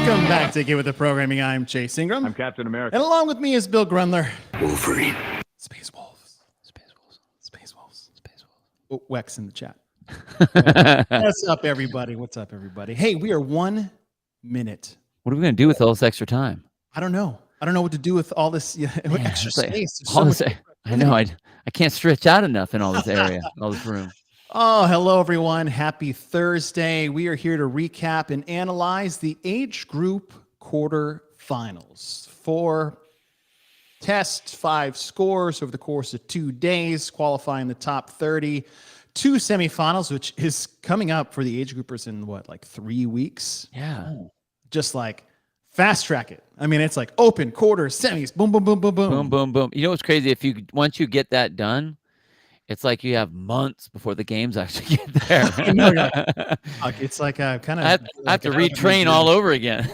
Welcome back to Get With The Programming. I'm Chase Ingram. I'm Captain America. And along with me is Bill Grundler. Wolverine. Space Wolves. Space Wolves. Space Wolves. Space Wolves. Oh, Wex in the chat. What's up, everybody? What's up, everybody? Hey, we are 1 minute. What are we going to do with all this extra time? I don't know. I don't know what to do with all this extra space. I know. I can't stretch out enough in all this area, all this room. Oh, hello, everyone. Happy Thursday. We are here to recap and analyze the Age-Group Quarterfinals. 4 tests, 5 scores over the course of 2 days, qualifying the top 30. 2 semifinals, which is coming up for the age groupers in what, like 3 weeks? Yeah. Just like fast track it. I mean, it's like open, quarters, semis, boom, boom, boom, boom, boom. Boom, boom, boom. You know what's crazy? Once you get that done, it's like you have months before the games actually get there. It's like a kind of... I have to retrain all over again.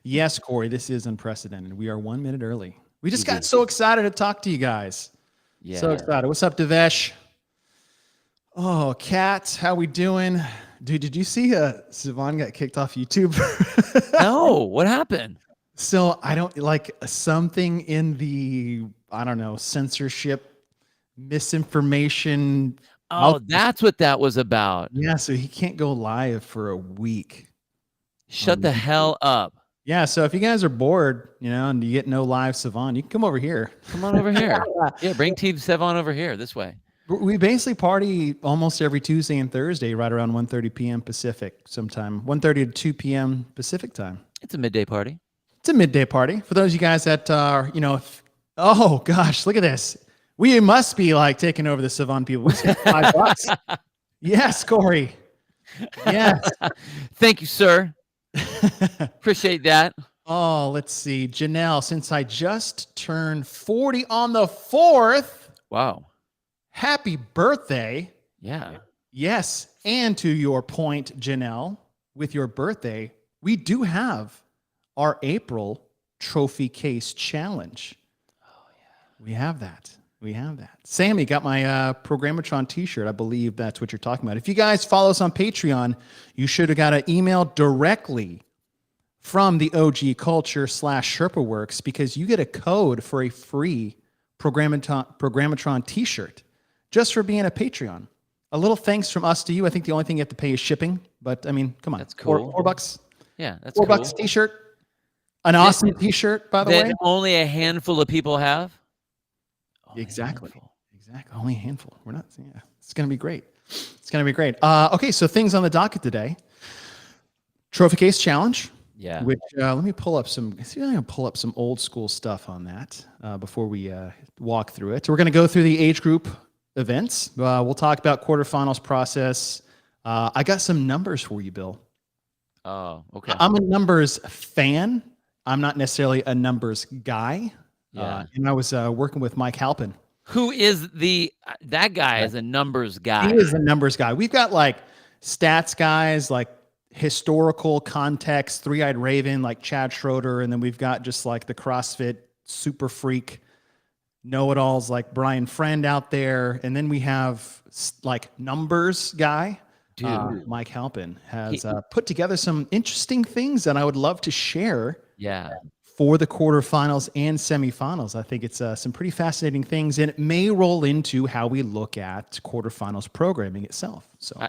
Yes, Corey, this is unprecedented. We are 1 minute early. We just got so excited to talk to you guys. Yeah. So excited. What's up, Devesh? Oh, Kat, how we doing? Dude, did you see Sivan got kicked off YouTube? No, what happened? So I don't like something in the, I don't know, censorship, misinformation. Oh, that's what that was about. Yeah, so he can't go live for a week. Shut the hell up. Yeah, so if you guys are bored, and you get no live Sivan, you can come over here. Come on over here. Yeah, bring Team Sivan over here this way. We basically party almost every Tuesday and Thursday right around 1:30 p.m. Pacific sometime. 1:30 to 2 p.m. Pacific time. It's a midday party. It's a midday party. For those of you guys that are, oh gosh, look at this. We must be like taking over the Sivan people. We spent $5. Yes, Corey. Yes. Thank you, sir. Appreciate that. Oh, let's see. Janelle, since I just turned 40 on the 4th. Wow. Happy birthday. Yeah. Yes. And to your point, Janelle, with your birthday, we do have our April trophy case challenge. Oh, yeah. We have that. Sammy got my Programmatron t-shirt. I believe that's what you're talking about. If you guys follow us on Patreon, you should have got an email directly from the OG Culture /SherpaWorks because you get a code for a free Programmatron t-shirt just for being a Patreon. A little thanks from us to you. I think the only thing you have to pay is shipping, but I mean, come on. That's cool. $4. Yeah, that's $4 cool. t-shirt. An awesome t-shirt, by the way. That only a handful of people have? Exactly. Only a handful. We're not. Yeah, it's gonna be great. Okay, so things on the docket today. Trophy case challenge. Yeah. Which let me pull up some. I'm gonna pull up some old school stuff on that before we walk through it. So we're gonna go through the age group events. We'll talk about quarterfinals process. I got some numbers for you, Bill. Oh, okay. I'm a numbers fan. I'm not necessarily a numbers guy. Yeah. And I was working with Mike Halpin. Who is that guy is a numbers guy. He is a numbers guy. We've got like stats guys, like historical context, Three-Eyed Raven, like Chad Schroeder. And then we've got just like the CrossFit super freak know-it-alls like Brian Friend out there. And then we have like numbers guy. Dude. Mike Halpin has put together some interesting things that I would love to share. Yeah. For the quarterfinals and semifinals. I think it's some pretty fascinating things, and it may roll into how we look at quarterfinals programming itself. So I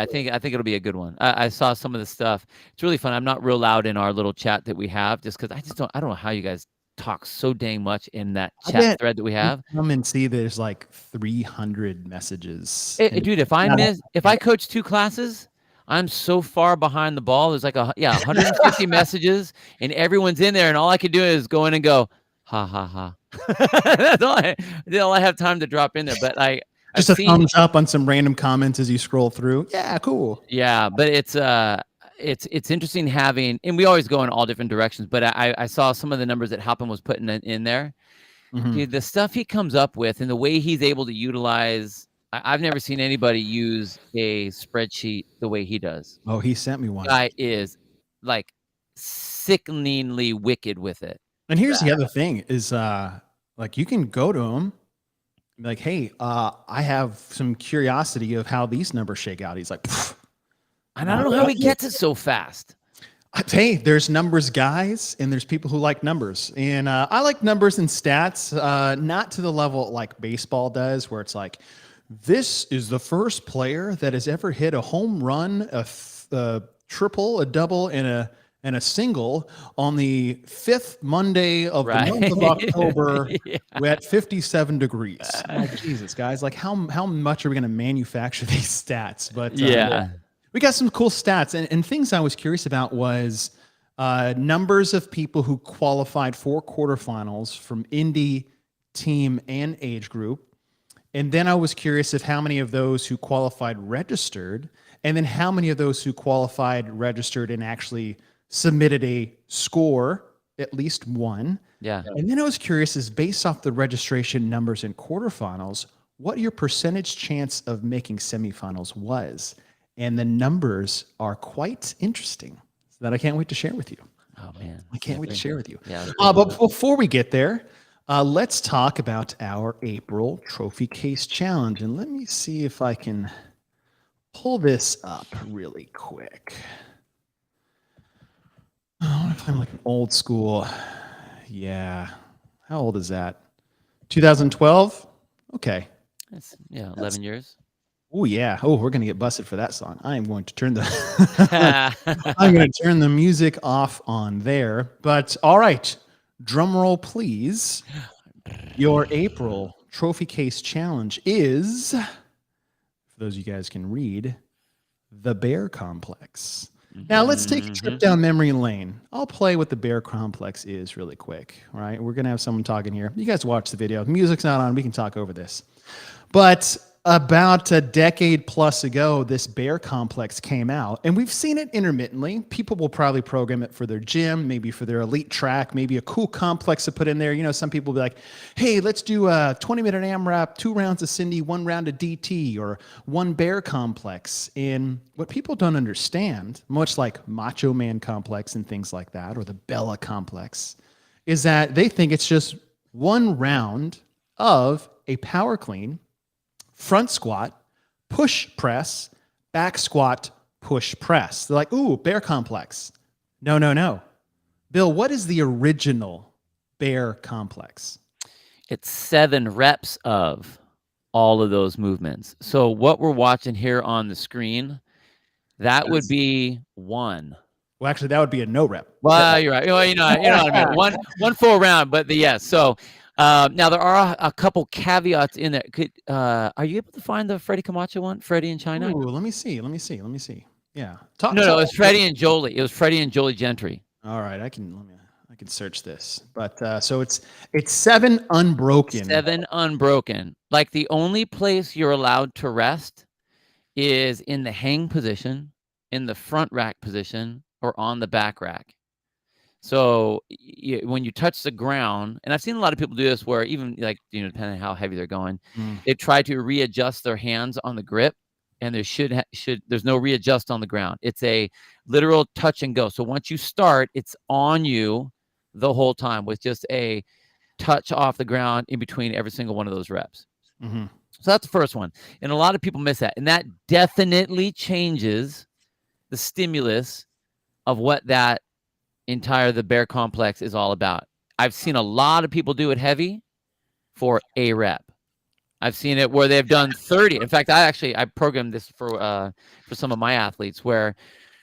think it'll be a good one. I saw some of the stuff. It's really fun. I'm not real loud in our little chat that we have, just because I don't know how you guys talk so dang much in that I chat bet thread that we you have. come and see there's like 300 messages. Dude, if I coach 2 classes, I'm so far behind the ball. There's like 150 messages, and everyone's in there, and all I can do is go in and go, ha ha ha. That's all I have time to drop in there. But I've just a seen, thumbs up on some random comments as you scroll through. Yeah, cool. yeah, but it's interesting having, and we always go in all different directions. But I saw some of the numbers that Halpin was putting in there. Mhm. Dude, the stuff he comes up with and the way he's able to utilize, I've never seen anybody use a spreadsheet the way he does. Oh, he sent me one. Guy is like sickeningly wicked with it. And here's the other thing is like you can go to him and be like, hey, I have some curiosity of how these numbers shake out. He's like, And I don't know how he gets it so fast. hey, there's numbers guys and there's people who like numbers. And I like numbers and stats, not to the level like baseball does, where it's like, this is the first player that has ever hit a home run, a triple, a double, and a single on the 5th Monday of the month of October at 57 degrees. Like, Jesus, guys, like how much are we going to manufacture these stats? But we got some cool stats, and things I was curious about was numbers of people who qualified for quarterfinals from indie, team, and age group. And then I was curious of how many of those who qualified registered, and then how many of those who qualified registered and actually submitted a score, at least one. Yeah. And then I was curious is based off the registration numbers in quarterfinals, what your percentage chance of making semifinals was. And the numbers are quite interesting that I can't wait to share with you. Oh, man. I can't wait to share with you. Yeah. But before we get there, let's talk about our April Trophy Case Challenge. And let me see if I can pull this up really quick. I want to find like an old school. Yeah. How old is that? 2012? Okay. That's 11 years. Oh yeah. Oh, we're gonna get busted for that song. I am going to turn the I'm going to turn the music off on there. But all right, drum roll, please. Your April Trophy Case Challenge is, for those of you guys can read, the Bear Complex. Now let's take a trip down memory lane. I'll play what the Bear Complex is really quick. All right, we're gonna have someone talking here. You guys watch the video. The music's not on. We can talk over this. But about a decade plus ago, this Bear Complex came out, and we've seen it intermittently. People will probably program it for their gym, maybe for their elite track, maybe a cool complex to put in there. You know, some people will be like, hey, let's do a 20-minute AMRAP, 2 rounds of Cindy, 1 round of DT, or 1 Bear Complex. And what people don't understand, much like Macho Man Complex and things like that, or the Bella Complex, is that they think it's just 1 round of a power clean, front squat, push press, back squat, push press. They're like, ooh, Bear Complex. No, no, no. Bill, what is the original Bear Complex? It's 7 reps of all of those movements. So what we're watching here on the screen, that would be 1. Well, actually, that would be a no rep. Well, you're right. Well, you know what I mean. One full round, but yes. So now there are a couple caveats in there. Are you able to find the Freddie Camacho one? Freddie in China? Ooh, let me see. Yeah. No, it's Freddie and Jolie. It was Freddie and Jolie Gentry. All right, I can search this. But so it's 7 unbroken. 7 unbroken. Like the only place you're allowed to rest is in the hang position, in the front rack position, or on the back rack. So when you touch the ground, and I've seen a lot of people do this where even like, depending on how heavy they're going, they try to readjust their hands on the grip, and there there's no readjust on the ground. It's a literal touch and go. So once you start, it's on you the whole time with just a touch off the ground in between every single one of those reps. Mm-hmm. So that's the first one. And a lot of people miss that. And that definitely changes the stimulus of what that the Bear Complex is all about. I've seen a lot of people do it heavy for a rep. I've seen it where they've done 30. In fact, I programmed this for some of my athletes where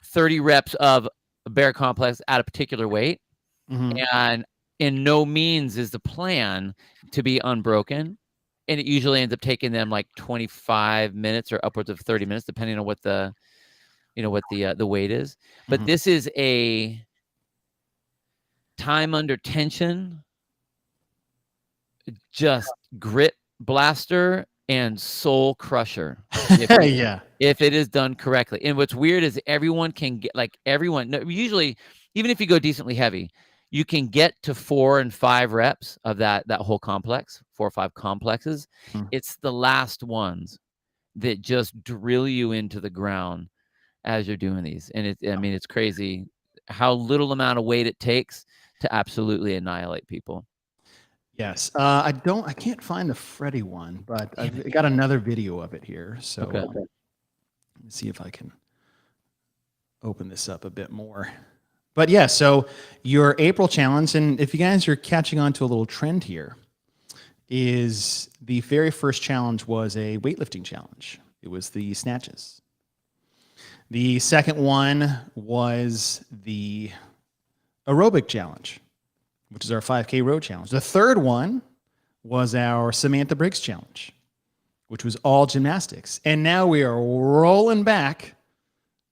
30 reps of a Bear Complex at a particular weight. And in no means is the plan to be unbroken. And it usually ends up taking them like 25 minutes or upwards of 30 minutes, depending on what the weight is. But Mhm. this is a time under tension, just grit blaster and soul crusher. Yeah. If it is done correctly. And what's weird is everyone can get, like, usually, even if you go decently heavy, you can get to 4 and 5 reps of that whole complex, 4 or 5 complexes. Mhm. It's the last ones that just drill you into the ground as you're doing these. And it's crazy how little amount of weight it takes to absolutely annihilate people. Yes. I can't find the Freddy one, but Damn I've got another video of it here. So Okay. let me see if I can open this up a bit more. But yeah, so your April challenge, and if you guys are catching on to a little trend here, is the very first challenge was a weightlifting challenge. It was the snatches. The second one was the aerobic challenge, which is our 5K road challenge. The third one was our Samantha Briggs challenge, which was all gymnastics. And now we are rolling back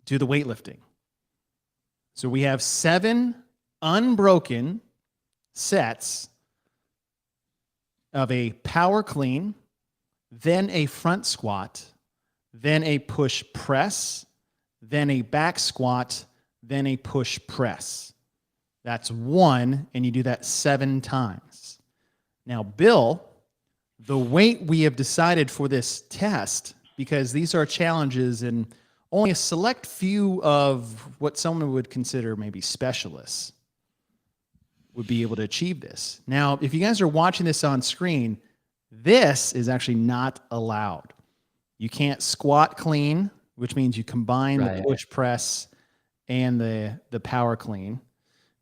to the weightlifting. So we have 7 unbroken sets of a power clean, then a front squat, then a push press, then a back squat, then a push press. That's 1, and you do that 7 times. Now, Bill, the weight we have decided for this test, because these are challenges and only a select few of what someone would consider maybe specialists would be able to achieve this. Now, if you guys are watching this on screen, this is actually not allowed. You can't squat clean, which means you combine the push press and the power clean.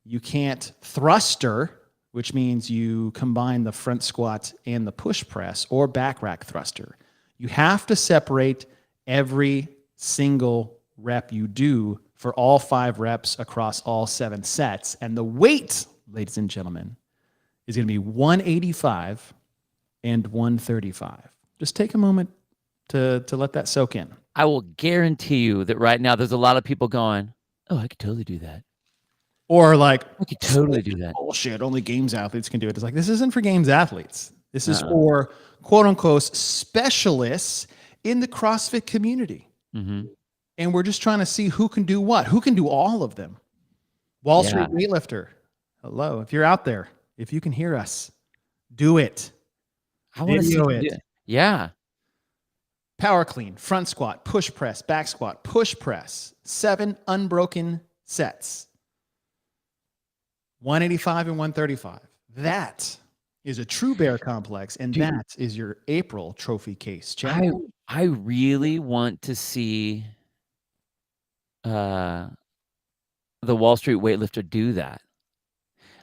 You can't thruster, which means you combine the front squat and the push press, or back rack thruster. You have to separate every single rep you do for all 5 reps across all 7 sets. And the weight, ladies and gentlemen, is going to be 185 and 135. Just take a moment to let that soak in. I will guarantee you that right now there's a lot of people going, "Oh, I could totally do that. Or like, I could totally do that." bullshit, only games athletes can do it. It's like, this isn't for games athletes. This is for quote unquote specialists in the CrossFit community. Mm-hmm. And we're just trying to see who can do what, who can do all of them. Wall Street weightlifter, hello. If you're out there, if you can hear us, do it. I want to see it. Yeah. Power clean, front squat, push press, back squat, push press, 7 unbroken sets. 185 and 135. That is a true bear complex, and that is your April trophy case challenge. I really want to see the Wall Street weightlifter do that.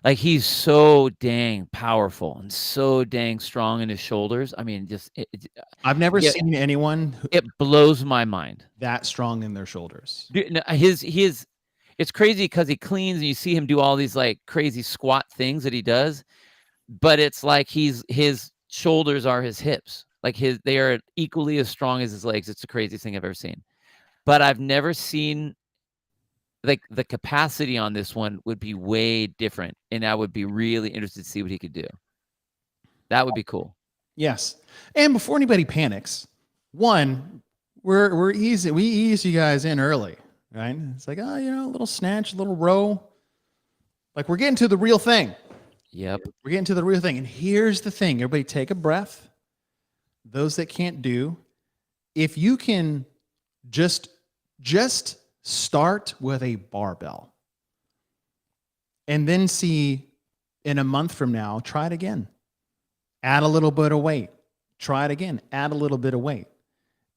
Like, he's so dang powerful and so dang strong in his shoulders. I mean, just I've never seen anyone it blows my mind. that strong in their shoulders. Dude, no, it's crazy because he cleans and you see him do all these like crazy squat things that he does, but it's like his shoulders are his hips. Like they are equally as strong as his legs. It's the craziest thing I've ever seen. But I've never seen, like, the capacity on this one would be way different, and I would be really interested to see what he could do. That would be cool. Yes. And before anybody panics, one, we're easy. We ease you guys in early, right? It's like, oh, a little snatch, a little row. Like, we're getting to the real thing. Yep. We're getting to the real thing. And here's the thing. Everybody take a breath. Those that can't do, if you can just start with a barbell and then see in a month from now, try it again. Add a little bit of weight. Try it again. Add a little bit of weight.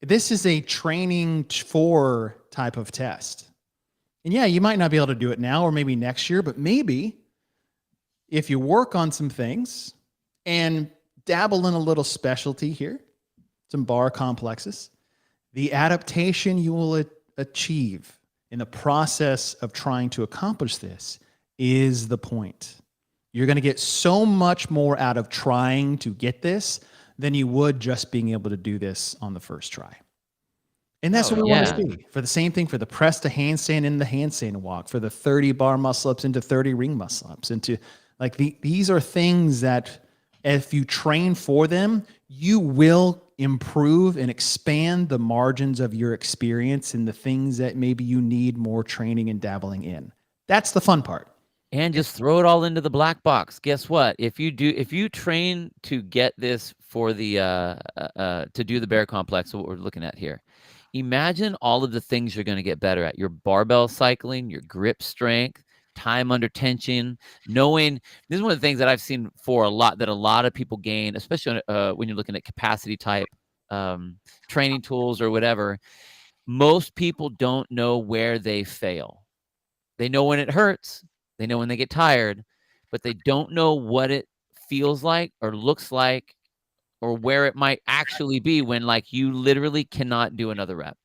This is a training for type of test. And yeah, you might not be able to do it now or maybe next year, but maybe if you work on some things and dabble in a little specialty here, some bar complexes, the adaptation you will achieve in the process of trying to accomplish this is the point. You're going to get so much more out of trying to get this than you would just being able to do this on the first try. And that's what we want to see. For the same thing, for the press to handstand in the handstand walk, for the 30 bar muscle ups into 30 ring muscle ups, into like these are things that if you train for them, you will improve and expand the margins of your experience in the things that maybe you need more training and dabbling in. That's the fun part. And just throw it all into the black box. Guess what? If you train to get this for the to do the bear complex, what we're looking at here, imagine all of the things you're going to get better at: your barbell cycling, your grip strength, time under tension. Knowing this is one of the things that I've seen for a lot of people gain, especially when you're looking at capacity type training tools or whatever. Most people don't know where they fail. They know when it hurts. They know when they get tired, but they don't know what it feels like or looks like or where it might actually be when like you literally cannot do another rep.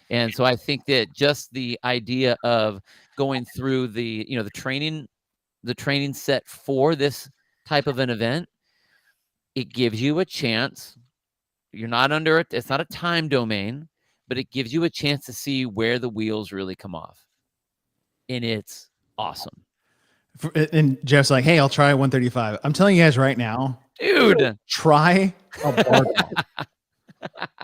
And so I think that just the idea of going through the training set for this type of an event, it gives you a chance. You're not under it. It's not a time domain, but it gives you a chance to see where the wheels really come off. And it's awesome. And Jeff's like, hey, I'll try 135. I'm telling you guys right now, dude, try a barbell.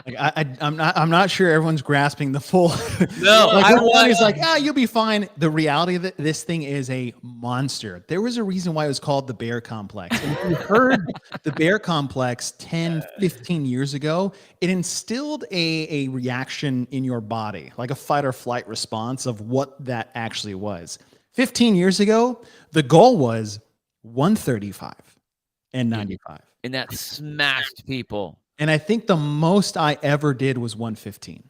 Like I'm not sure everyone's grasping the full. No, like he's like, you'll be fine. The reality of this thing is a monster. There was a reason why it was called the Bear Complex. And if you heard the Bear Complex 10, 15 years ago, it instilled a reaction in your body, like a fight or flight response of what that actually was. 15 years ago, the goal was 135 and 95. And that smashed people. And I think the most I ever did was 115.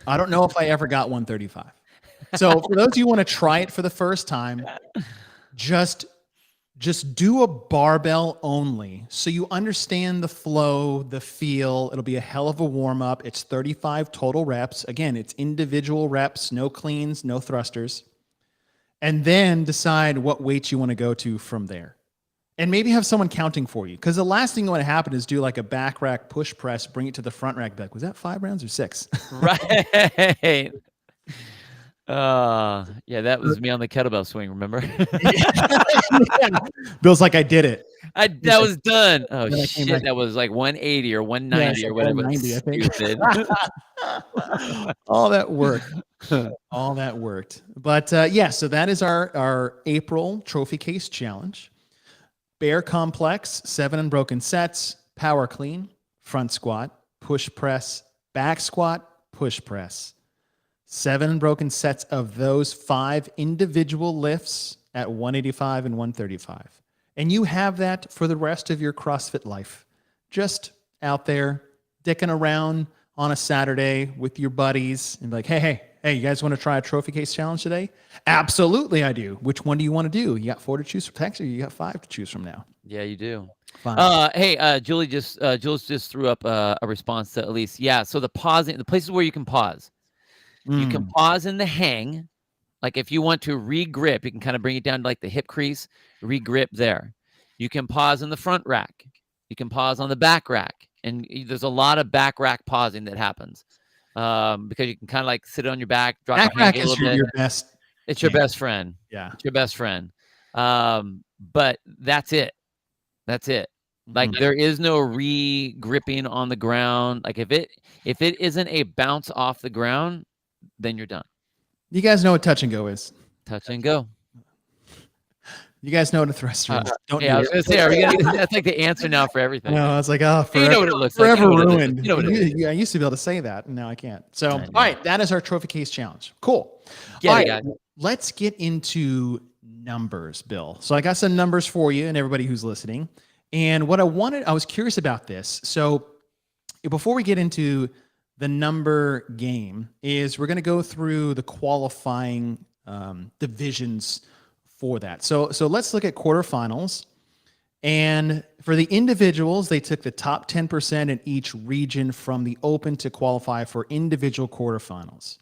I don't know if I ever got 135. So for those of you who want to try it for the first time, just do a barbell only so you understand the flow, the feel. It'll be a hell of a warm-up. It's 35 total reps. Again, it's individual reps, no cleans, no thrusters. And then decide what weights you want to go to from there. And maybe have someone counting for you. Because the last thing that would happen is do like a back rack push press, bring it to the front rack back. Was that 5 rounds or 6? Right. Yeah, that was me on the kettlebell swing, remember? Yeah. Bill's like, I did it. That was done. Oh, shit. That was like 180 or 190 or whatever. 190, I think. Stupid. All that worked. All that worked. But yeah, so that is our April Trophy Case Challenge. Bear Complex, 7 unbroken sets, power clean, front squat, push press, back squat, push press. 7 unbroken sets of those 5 individual lifts at 185 and 135. And you have that for the rest of your CrossFit life. Just out there, dicking around on a Saturday with your buddies and be like, hey, you guys want to try a Trophy Case Challenge today? Absolutely, I do. Which one do you want to do? You got 4 to choose from. Actually, you got 5 to choose from now. Yeah, you do. Hey, Jules just threw up a response to Elise. Yeah, so the places where you can pause. You can pause in the hang. Like if you want to re-grip, you can kind of bring it down to like the hip crease, re-grip there. You can pause in the front rack. You can pause on the back rack. And there's a lot of back rack pausing that happens. Because you can kind of like sit on your back, drop your hand a little bit. Your best. It's your best friend. Yeah. It's your best friend. But that's it. That's it. Like there is no re-gripping on the ground. Like if it isn't a bounce off the ground, then you're done. You guys know what touch and go is. Touch and go. You guys know what a thruster is. I was going to say, that's like the answer now for everything. No, I was like, forever, you know what it looks forever like. ruined. You know what it is. I used to be able to say that, and now I can't. So, all right, that is our Trophy Case Challenge. Cool. Guys. Let's get into numbers, Bill. So I got some numbers for you and everybody who's listening. And what I was curious about this. So before we get into the number game is we're going to go through the qualifying divisions for that. So let's look at quarterfinals. And for the individuals, they took the top 10% in each region from the open to qualify for individual quarterfinals.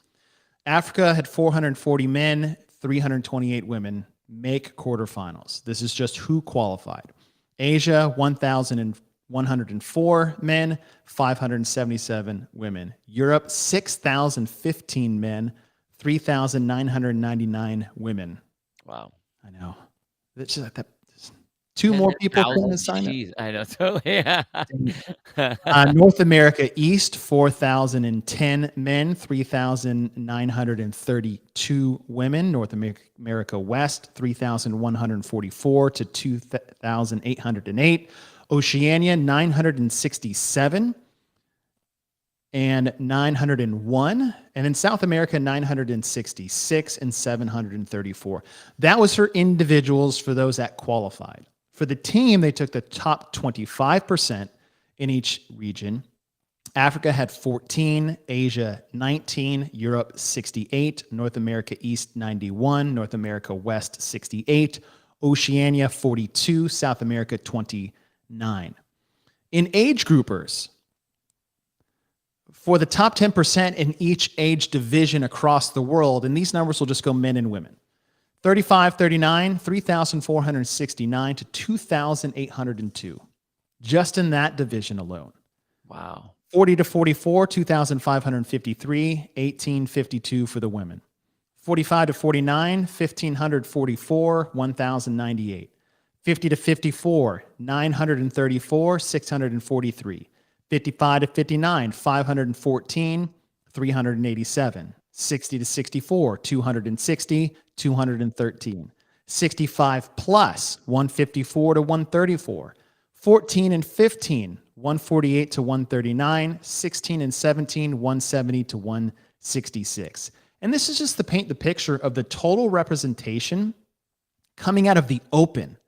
Africa had 440 men, 328 women. make quarterfinals. This is just who qualified. Asia, 1,104 men, 577 women. Europe, 6,015 men, 3,999 women. Wow. I know. It's just like that. Two more people couldn't sign up. Jeez, I know, totally. Yeah. North America East, 4,010 men, 3,932 women. North America West, 3,144 to 2,808. Oceania, 967 and 901. And then South America, 966 and 734. That was for individuals, for those that qualified. For the team, they took the top 25% in each region. Africa had 14, Asia 19, Europe 68, North America East 91, North America West 68, Oceania 42, South America 29. In age groupers, for the top 10% in each age division across the world, and these numbers will just go men and women, 35, 39, 3,469 to 2,802. Just in that division alone. Wow. 40 to 44, 2,553, 1,852 for the women. 45 to 49, 1,544, 1,098. 50 to 54, 934, 643. 55 to 59, 514, 387. 60 to 64, 260, 213. 65 plus, 154 to 134. 14 and 15, 148 to 139. 16 and 17, 170 to 166. And this is just to paint the picture of the total representation coming out of the open,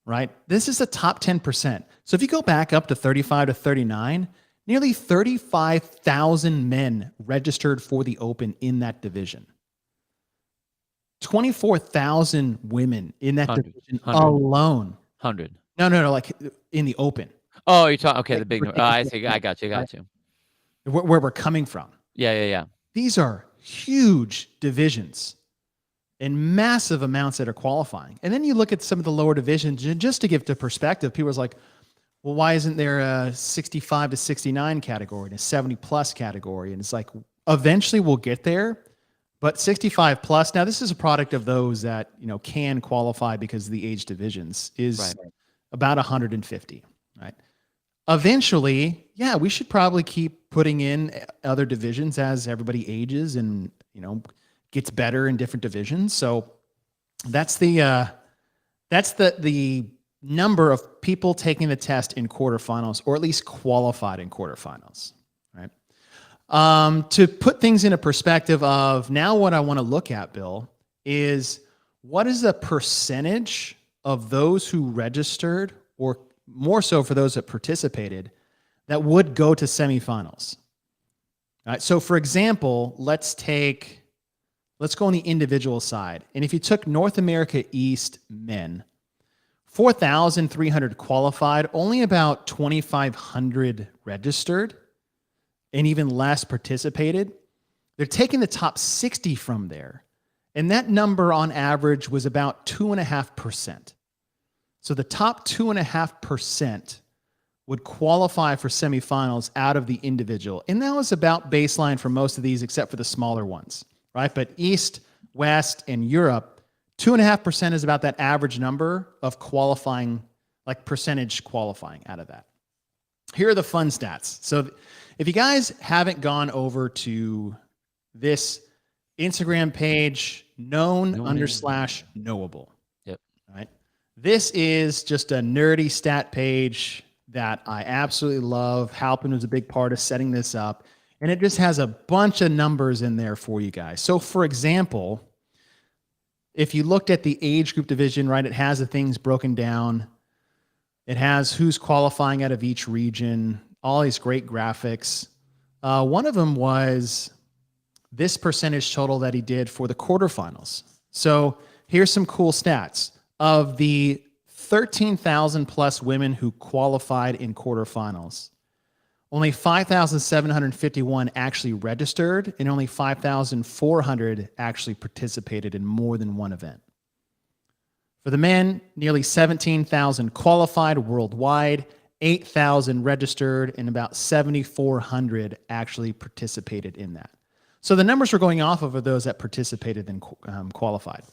right? This is the top 10%. So if you go back up to 35 to 39, nearly 35,000 men registered for the open in that division. 24,000 women in that division alone. 100. No, like in the open. Oh, you're talking, okay, Like the big one. we're Oh, I taking see. I got you. Where we're coming from. Yeah. These are huge divisions and massive amounts that are qualifying. And then you look at some of the lower divisions, just to give to perspective, people are like, well, why isn't there a 65 to 69 category and a 70 plus category? And it's like, eventually we'll get there. But 65 plus, now this is a product of those that, can qualify because of the age divisions, is about 150, right? Eventually, yeah, we should probably keep putting in other divisions as everybody ages and, gets better in different divisions. So that's the number of people taking the test in quarterfinals, or at least qualified in quarterfinals, right? To put things in a perspective of now, what I want to look at, Bill, is what is the percentage of those who registered, or more so for those that participated, that would go to semifinals? All right. So for example, let's go on the individual side. And if you took North America East men, 4,300 qualified, only about 2,500 registered, and even less participated. They're taking the top 60 from there. And that number on average was about 2.5%. So the top 2.5% would qualify for semifinals out of the individual. And that was about baseline for most of these, except for the smaller ones, right? But East, West, and Europe, 2.5% is about that average number of qualifying, like percentage qualifying out of that. Here are the fun stats. So if you guys haven't gone over to this Instagram page, known_knowable. Yep. Right. This is just a nerdy stat page that I absolutely love. Halpin was a big part of setting this up, and it just has a bunch of numbers in there for you guys. So for example, if you looked at the age group division, right, it has the things broken down. It has who's qualifying out of each region, all these great graphics. One of them was this percentage total that he did for the quarterfinals. So here's some cool stats. Of the 13,000 plus women who qualified in quarterfinals, only 5,751 actually registered, and only 5,400 actually participated in more than one event. For the men, nearly 17,000 qualified worldwide, 8,000 registered, and about 7,400 actually participated in that. So the numbers we're going off of are those that participated and qualified.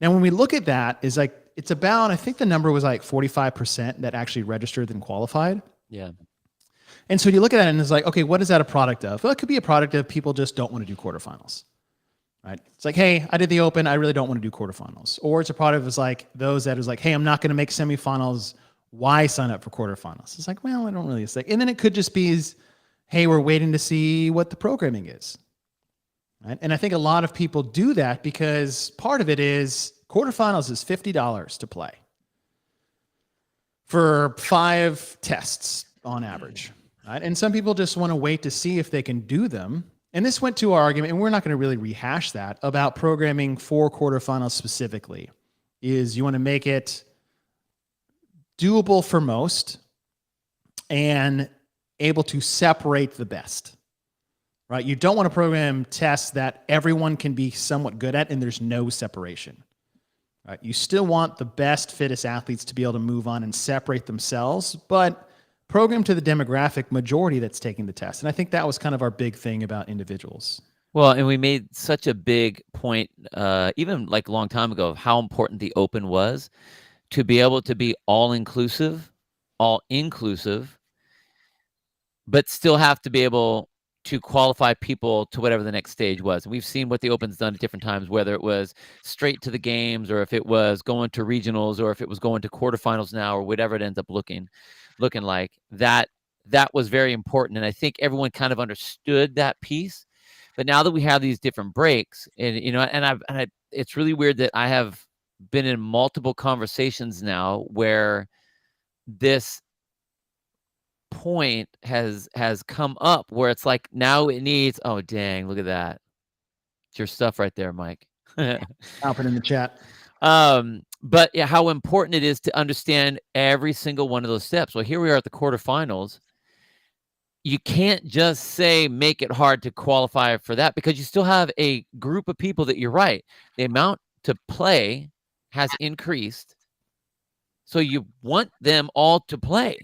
Now, when we look at that, is like it's about, I think the number was like 45% that actually registered and qualified. Yeah. And so you look at that and it's like, okay, what is that a product of? Well, it could be a product of people just don't want to do quarterfinals. Right? It's like, hey, I did the open. I really don't want to do quarterfinals. Or it's a product of like those that is like, hey, I'm not going to make semifinals. Why sign up for quarterfinals? It's like, well, I don't really think. And then it could just be, hey, we're waiting to see what the programming is. Right? And I think a lot of people do that because part of it is quarterfinals is $50 to play for 5 tests on average. Right? And some people just want to wait to see if they can do them. And this went to our argument, and we're not going to really rehash that, about programming for quarterfinals specifically, is you want to make it doable for most and able to separate the best, right? You don't want to program tests that everyone can be somewhat good at and there's no separation, right? You still want the best, fittest athletes to be able to move on and separate themselves, but program to the demographic majority that's taking the test. And I think that was kind of our big thing about individuals. Well, and we made such a big point, even like a long time ago, of how important the open was to be able to be all inclusive, but still have to be able to qualify people to whatever the next stage was. And we've seen what the Open's done at different times, whether it was straight to the games or if it was going to regionals or if it was going to quarterfinals now or whatever it ends up looking like. That was very important. And I think everyone kind of understood that piece. But now that we have these different breaks, and it's really weird that I have been in multiple conversations now where this point has come up where it's like now it needs, oh dang, look at that, it's your stuff right there, Mike. I'll put in the chat. But yeah, how important it is to understand every single one of those steps. Well, here we are at the quarterfinals. You can't just say make it hard to qualify for that because you still have a group of people that, you're right, the amount to play has increased, so you want them all to play.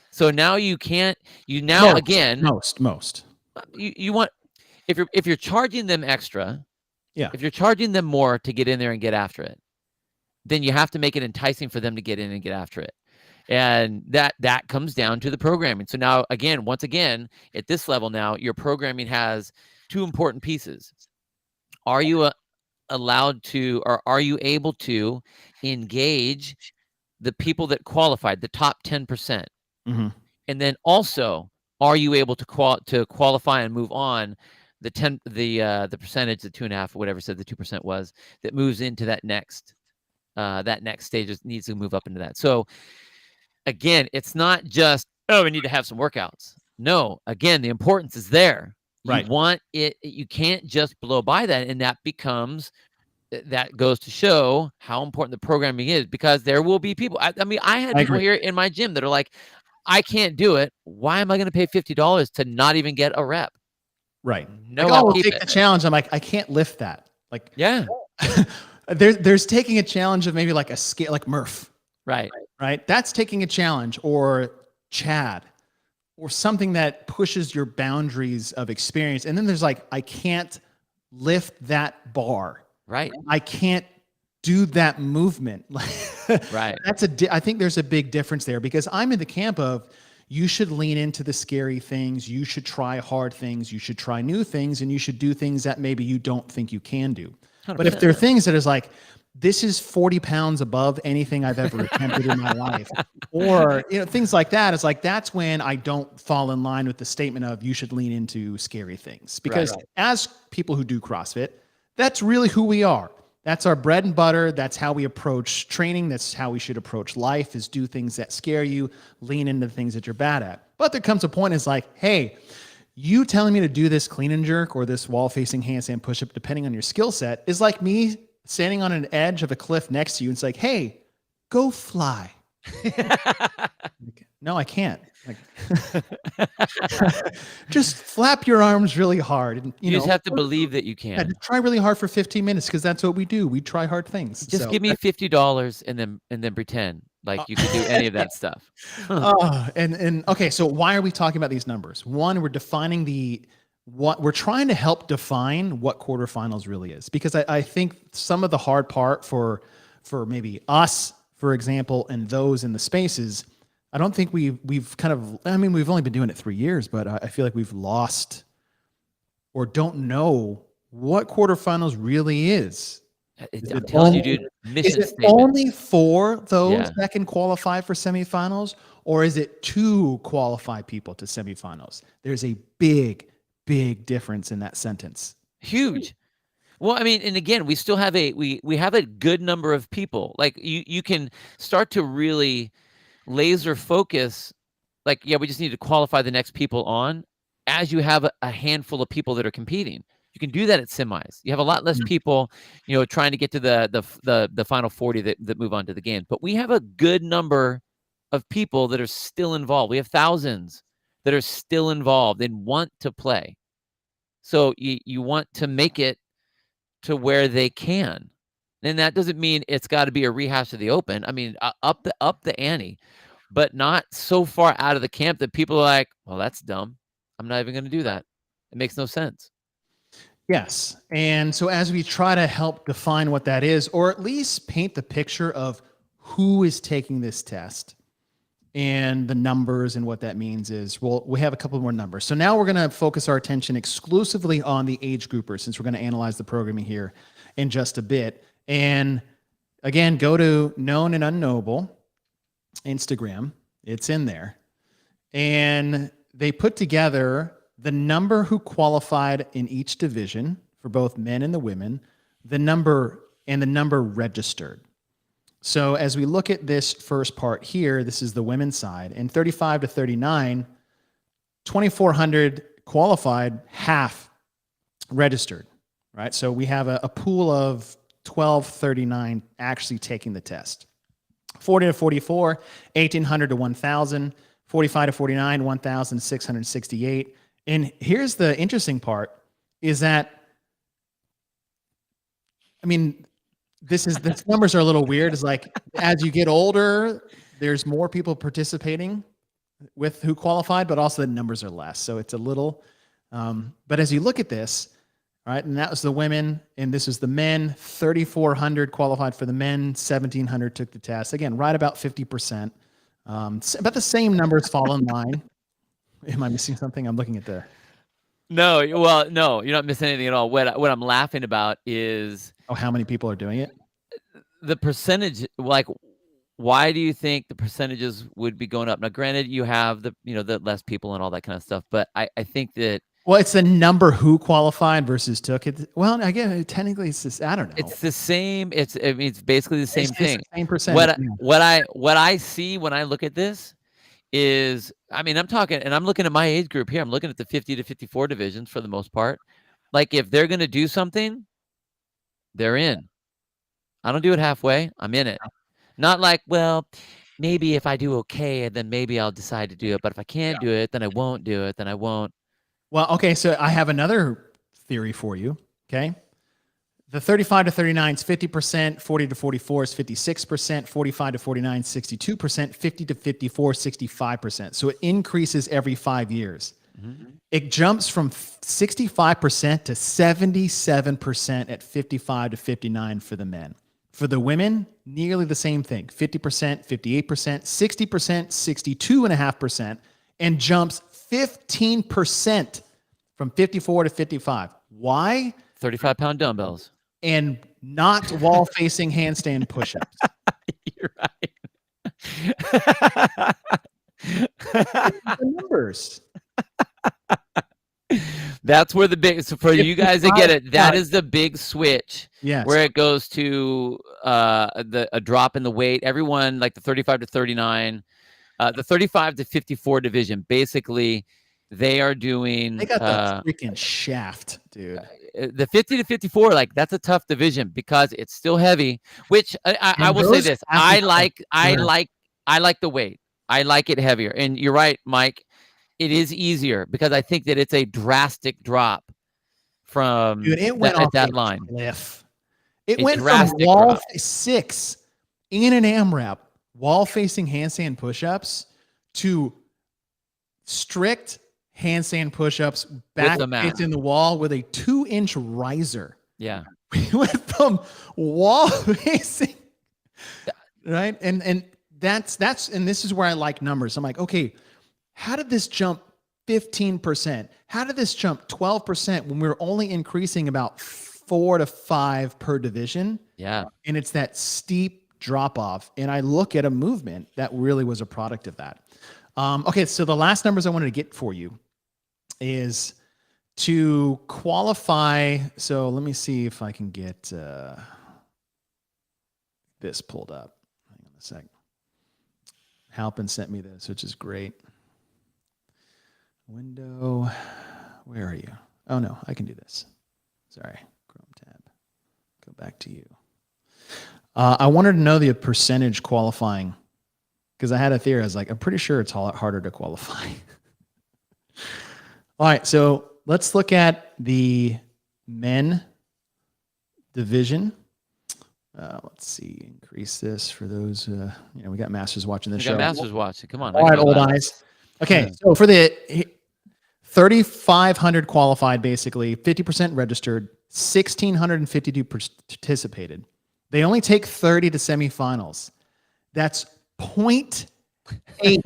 So now you can't, you want, if you're charging them extra, if you're charging them more to get in there and get after it, then you have to make it enticing for them to get in and get after it. And that comes down to the programming. So now, once again, at this level now, your programming has 2 important pieces. Are you allowed to, or are you able to engage the people that qualified, the top 10%? Mm-hmm. And then also, are you able to qualify and move on the percentage, the 2.5, whatever said the 2% was, that moves into that next stage, needs to move up into that. So again, it's not just, oh, we need to have some workouts. No, again, the importance is there. You want it. You can't just blow by that, and that goes to show how important the programming is, because there will be people. I had people here in my gym that are like, I can't do it. Why am I going to pay $50 to not even get a rep? Right. No, like, we'll take the challenge. I'm like, I can't lift that. Like, yeah. there's taking a challenge of maybe like a scale, like Murph. Right. Right. That's taking a challenge, or Chad, or something that pushes your boundaries of experience. And then there's like, I can't lift that bar. Right. I can't do that movement. Right. I think there's a big difference there, because I'm in the camp of, you should lean into the scary things. You should try hard things. You should try new things, and you should do things that maybe you don't think you can do. 100%. But if there are things that is like, this is 40 pounds above anything I've ever attempted in my life, or things like that, it's like, that's when I don't fall in line with the statement of you should lean into scary things. Because as people who do CrossFit, that's really who we are. That's our bread and butter. That's how we approach training. That's how we should approach life, is do things that scare you, lean into the things that you're bad at. But there comes a point, it's like, hey, you telling me to do this clean and jerk or this wall facing handstand push-up, depending on your skill set, is like me standing on an edge of a cliff next to you and it's like, hey, go fly. No, I can't. Like, just flap your arms really hard, and You just have to believe that you yeah, can. just try really hard for 15 minutes because that's what we do. We try hard things. Just So give me $50 and then pretend like you could do any of that stuff. and okay, so why are we talking about these numbers? One, we're defining what we're trying to help define what quarterfinals really is, because I think some of the hard part for maybe us, for example, and those in the spaces, I don't think we've kind of, I mean, we've only been doing it 3 years, but I feel like we've lost or don't know what quarterfinals really is. I'm telling you, dude, Is mission it statement. only for those Yeah. that can qualify for semifinals, or is it to qualify people to semifinals? There's a big, big difference in that sentence. Huge. Well, I mean, and again, we still have we have a good number of people. Like you can start to really laser focus. Like, yeah, we just need to qualify the next people on as you have a handful of people that are competing. You can do that at semis. You have a lot less people, trying to get to the final 40 that move on to the game. But we have a good number of people that are still involved. We have thousands that are still involved and want to play. So you want to make it to where they can. And that doesn't mean it's got to be a rehash of the Open. I mean, up the ante, but not so far out of the camp that people are like, well, that's dumb. I'm not even going to do that. It makes no sense. Yes. And so as we try to help define what that is, or at least paint the picture of who is taking this test and the numbers and what that means is, well, we have a couple more numbers. So now we're going to focus our attention exclusively on the age groupers, since we're going to analyze the programming here in just a bit. And again, go to Known and Unknowable Instagram. It's in there. And they put together the number who qualified in each division for both men and the women, the number registered. So as we look at this first part here, this is the women's side. In 35 to 39, 2,400 qualified, half registered, right? So we have a pool of 1,239 actually taking the test. 40 to 44, 1,800 to 1,000. 45 to 49, 1,668. And here's the interesting part is that, I mean, these numbers are a little weird. It's like, as you get older, there's more people participating with who qualified, but also the numbers are less. So it's a little, but as you look at this, right, and that was the women, and this is the men, 3,400 qualified for the men, 1,700 took the test. Again, right about 50%. About the same numbers fall in line. Am I missing something? I'm looking at the. No, well, no, you're not missing anything at all. What I'm laughing about is how many people are doing it? the percentage. Like, why do you think the percentages would be going up? Now, granted, you have the less people and all that kind of stuff, but I think that. Well, it's the number who qualified versus took it. Well, again, technically, it's just, I don't know. It's the same. It's basically the same thing. It's the same percentage. What I see when I look at this is, I mean, I'm talking, and I'm looking at my age group here. I'm looking at the 50 to 54 divisions for the most part. Like, if they're going to do something, they're in. I don't do it halfway. I'm in it. Not like, well, maybe if I do okay, then maybe I'll decide to do it. But if I can't do it, then I won't do it. Then I won't. Well, okay. So I have another theory for you. Okay. The 35 to 39 is 50%, 40 to 44 is 56%, 45 to 49 is 62%, 50 to 54 65%. So it increases every 5 years. Mm-hmm. It jumps from 65% to 77% at 55 to 59 for the men. For the women, nearly the same thing, 50%, 58%, 60%, 62.5%, and jumps 15% from 54 to 55. Why? 35-pound dumbbells. And not wall-facing handstand push-ups. You're right. The numbers. That's where the big, so for you guys that get it, that is the big switch. Yes. Where it goes to a drop in the weight. Everyone, like the 35 to 39, the 35 to 54 division, basically they are doing. They got the freaking shaft, dude. The 50 to 54, like, that's a tough division because it's still heavy. Which I will say this: I like the weight. I like it heavier. And you're right, Mike. It is easier because I think that it's a drastic drop from Dude, it went off that a line. cliff. It A went from drastic drop. 6 in an AMRAP, wall-facing handstand push-ups, to strict handstand push-ups back the mat. facing the wall with a 2-inch riser. Yeah. We went from wall facing, right? And that's and this is where I like numbers. I'm like, okay, how did this jump 15%? How did this jump 12% when we were only increasing about 4 to 5 per division? Yeah. And it's that steep drop off. And I look at a movement that really was a product of that. Okay, so the last numbers I wanted to get for you is to qualify. So let me see if I can get this pulled up. Hang on a sec. Halpin sent me this, which is great. Window, where are you? Oh no, I can do this. Sorry, Chrome tab. Go back to you. I wanted to know the percentage qualifying because I had a theory. I was like, I'm pretty sure it's a lot harder to qualify. All right, so let's look at the men division. Let's see, increase this for those. We got masters watching this show. We got masters watching. Come on. All right, old eyes. Okay, so for the 3,500 qualified, basically 50% registered, 1,652 participated. They only take 30 to semifinals. That's 0.8.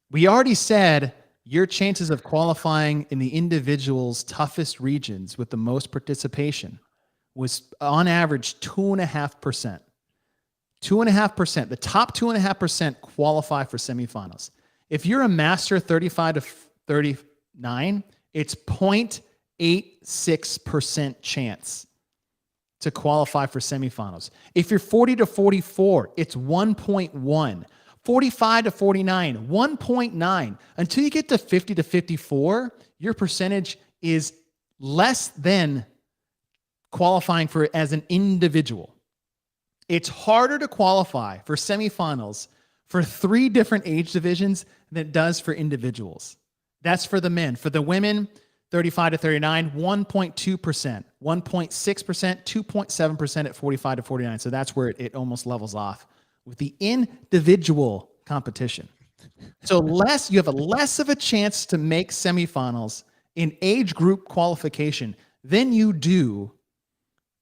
We already said your chances of qualifying in the individual's toughest regions with the most participation was on average 2.5%. 2.5%. The top 2.5% qualify for semifinals. If you're a master 35 to 39, it's 0.86% chance to qualify for semifinals. If you're 40 to 44, it's 1.1. 45 to 49, 1.9. Until you get to 50 to 54, your percentage is less than qualifying for as an individual. It's harder to qualify for semifinals for 3 different age divisions than it does for individuals. That's for the men. For the women, 35 to 39, 1.2%, 1.6%, 2.7% at 45 to 49. So that's where it almost levels off with the individual competition. So you have a less of a chance to make semifinals in age group qualification than you do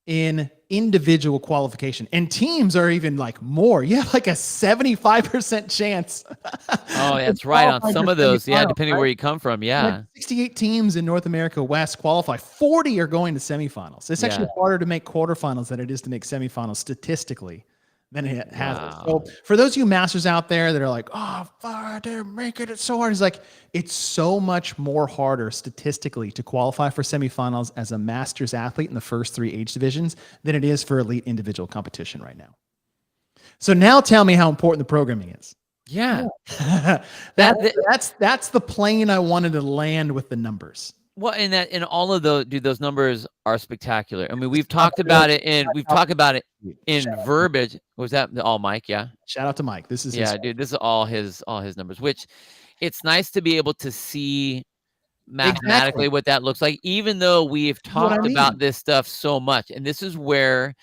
in individual qualification. And teams are even like more. You have like a 75% chance. Oh, that's right. On some of those, yeah, depending where you come from, yeah. Like 68 teams in North America West qualify. 40 are going to semifinals. It's actually harder to make quarterfinals than it is to make semifinals statistically than it has. So for those of you masters out there that are like, oh, fuck, they're making it so hard. It's like, it's so much more harder statistically to qualify for semifinals as a masters athlete in the first 3 age divisions than it is for elite individual competition right now. So now tell me how important the programming is. Yeah. That's the plane I wanted to land with the numbers. Well, and all of those, dude, those numbers are spectacular. I mean, we've talked about it in verbiage. Was that all Mike? Yeah. Shout out to Mike. This is dude. This is all his numbers. Which it's nice to be able to see mathematically what that looks like, even though we've talked about this stuff so much. And this is where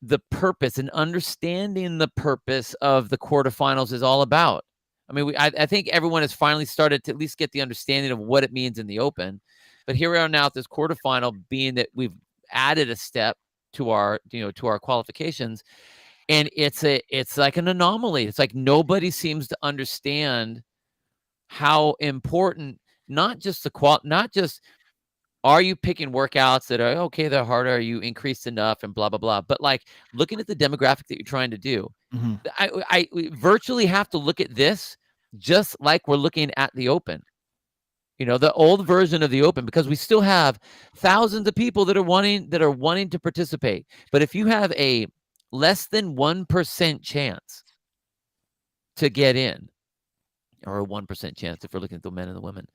the purpose and understanding the purpose of the quarterfinals is all about. I mean, I think everyone has finally started to at least get the understanding of what it means in the open. But here we are now at this quarterfinal, being that we've added a step to our qualifications, and it's like an anomaly. It's like nobody seems to understand how important not just are you picking workouts that are okay, they're harder, are you increased enough and blah blah blah, but like looking at the demographic that you're trying to do. Mm-hmm. I virtually have to look at this just like we're looking at the open, the old version of the open, because we still have thousands of people that are wanting to participate. But if you have a less than 1% chance to get in, or a 1% chance if we're looking at the men and the women,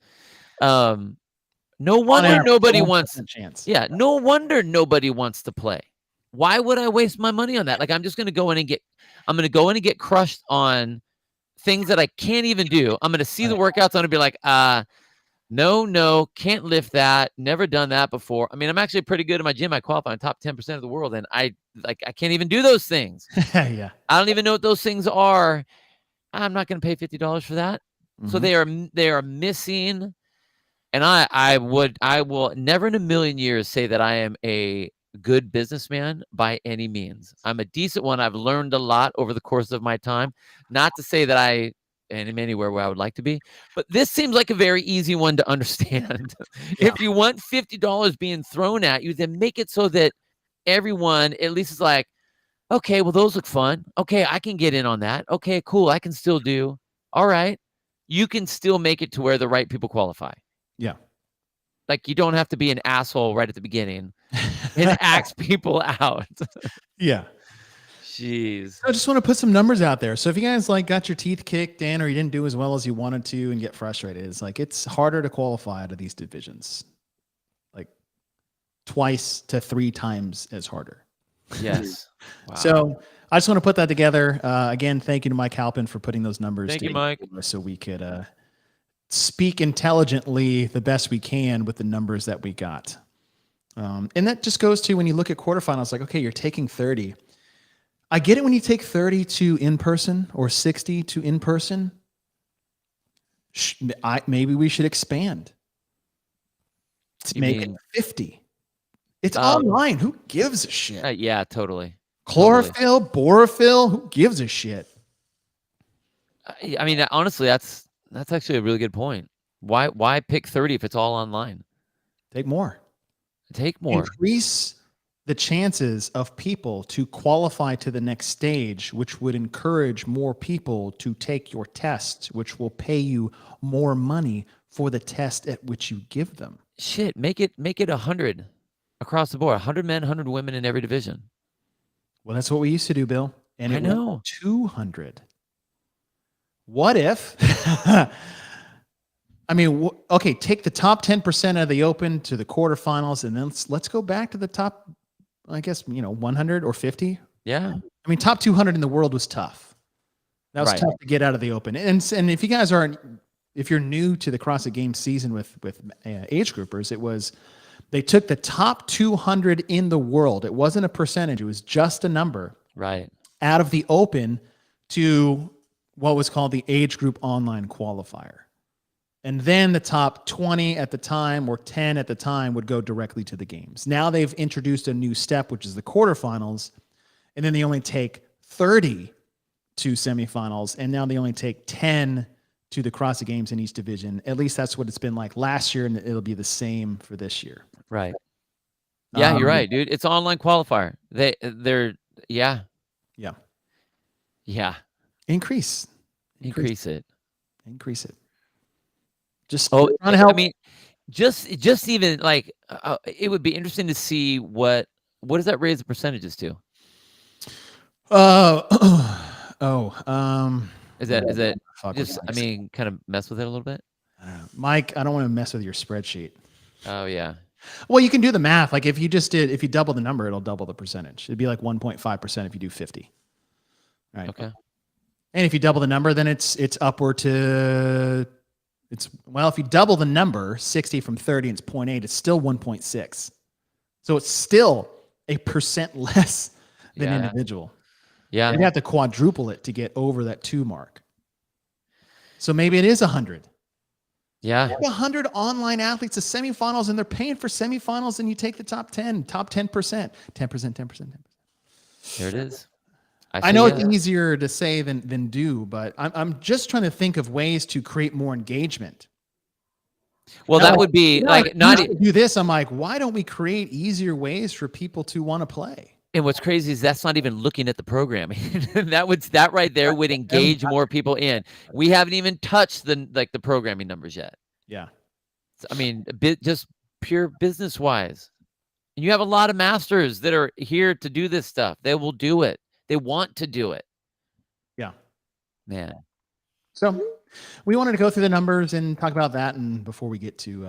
no wonder nobody wants. Yeah, no wonder nobody wants to play. Why would I waste my money on that? Like, I'm just going to go in and get crushed on things that I can't even do. I'm going to see the workouts. I'm going to be like, no, can't lift that. Never done that before. I mean, I'm actually pretty good in my gym. I qualify in top 10% of the world, and I can't even do those things. Yeah. I don't even know what those things are. I'm not going to pay $50 for that. So they are missing. And I will never in a million years say that I am a good businessman by any means. I'm a decent one. I've learned a lot over the course of my time. Not to say that I am anywhere where I would like to be, but this seems like a very easy one to understand. Yeah. If you want $50 being thrown at you, then make it so that everyone at least is like, okay, well, those look fun. Okay, I can get in on that. Okay, cool. I can still do. All right. You can still make it to where the right people qualify. Yeah. Like, you don't have to be an asshole right at the beginning and axe people out. Yeah. Jeez. I just want to put some numbers out there. So if you guys like got your teeth kicked in or you didn't do as well as you wanted to and get frustrated, it's harder to qualify out of these divisions. Like twice to 3 times as harder. Yes. Wow. So I just want to put that together. Again, thank you to Mike Halpin for putting those numbers Thank you, together Mike. so we could speak intelligently the best we can with the numbers that we got. And that just goes to when you look at quarterfinals, like, okay, you're taking 30. I get it when you take 30 to in-person or 60 to in-person. Maybe we should expand. Make it 50. It's online. Who gives a shit? Yeah, totally. Chlorophyll, borophyll, who gives a shit? I mean, honestly, that's actually a really good point. Why pick 30 if it's all online? Take more. Take more. Increase the chances of people to qualify to the next stage, which would encourage more people to take your test, which will pay you more money for the test at which you give them. Shit, make it 100 across the board. 100 men, 100 women in every division. Well, that's what we used to do, Bill. And I know. Went 200. What if? I mean, okay, take the top 10% of the Open to the quarterfinals, and then let's go back to the top, I guess, 100 or 50. Yeah. I mean, top 200 in the world was tough. That was tough to get out of the Open. And if you guys if you're new to the CrossFit Games season with age groupers, they took the top 200 in the world. It wasn't a percentage. It was just a number. Right. Out of the Open to what was called the Age Group Online Qualifier. And then the top 20 at the time or 10 at the time would go directly to the games. Now they've introduced a new step, which is the quarterfinals. And then they only take 30 to semifinals. And now they only take 10 to the CrossFit Games in each division. At least that's what it's been like last year. And it'll be the same for this year. Right. Yeah, you're right, dude. It's an online qualifier. They're yeah. Yeah. Yeah. Increase it. Increase it. Just trying to help. I mean, just even like it would be interesting to see what does that raise the percentages to? Is that just kind of mess with it a little bit? Mike, I don't want to mess with your spreadsheet. Oh yeah. Well, you can do the math. Like if you double the number, it'll double the percentage. It'd be like 1.5% if you do 50. Right. Okay. And if you double the number, then it's upward to if you double the number, 60 from 30 and it's 0.8, it's still 1.6. So it's still a % less than individual. Yeah. You have to quadruple it to get over that 2 mark. So maybe it is 100. Yeah. 100 online athletes to semifinals, and they're paying for semifinals, and you take the top 10%. 10%. There it is. I know it's easier to say than do, but I'm just trying to think of ways to create more engagement. Well, that would be like not do this. I'm like, why don't we create easier ways for people to want to play? And what's crazy is that's not even looking at the programming. that right there would engage more people in. We haven't even touched the programming numbers yet. Yeah. I mean, just pure business wise. And you have a lot of masters that are here to do this stuff. They will do it. They want to do it. Yeah. Man. So we wanted to go through the numbers and talk about that, and before we get to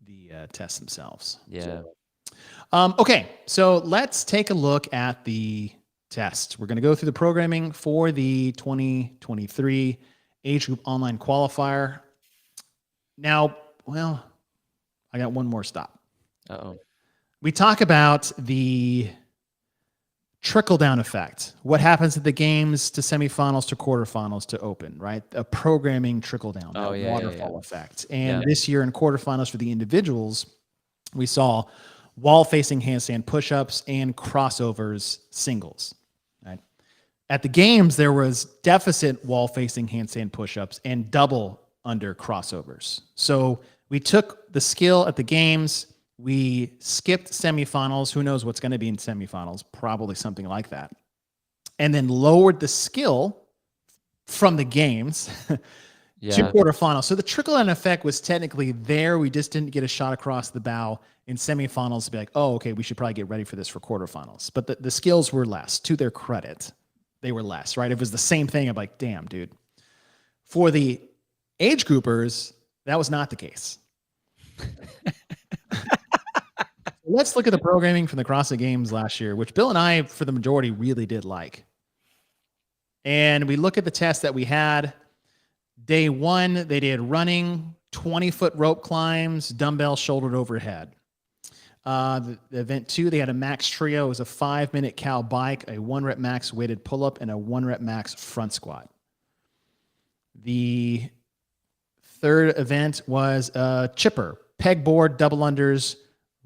the tests themselves. Yeah. Okay, so let's take a look at the test. We're going to go through the programming for the 2023 Age Group Online Qualifier. Now, well, I got one more stop. Uh-oh. We talk about the trickle-down effect. What happens at the games to semifinals to quarterfinals to open, right? A programming trickle-down, that waterfall effect. And this year in quarterfinals for the individuals, we saw wall-facing handstand push-ups and crossovers singles. Right? At the games, there was deficit wall-facing handstand push-ups and double under crossovers. So we took the skill at the games, we skipped semifinals. Who knows what's going to be in semifinals? Probably something like that. And then lowered the skill from the games to quarterfinals. So the trickle-down effect was technically there. We just didn't get a shot across the bow in semifinals to be like, oh, okay, we should probably get ready for this for quarterfinals. But the skills were less. To their credit, they were less, right? If it was the same thing, I'm like, damn, dude. For the age groupers, that was not the case. Let's look at the programming from the CrossFit Games last year, which Bill and I, for the majority, really did like. And we look at the tests that we had. Day one, they did running, 20-foot rope climbs, dumbbell shouldered overhead. The event two, they had a max trio. It was a 5-minute cow bike, a 1-rep max weighted pull-up, and a 1-rep max front squat. The third event was a chipper, pegboard, double unders,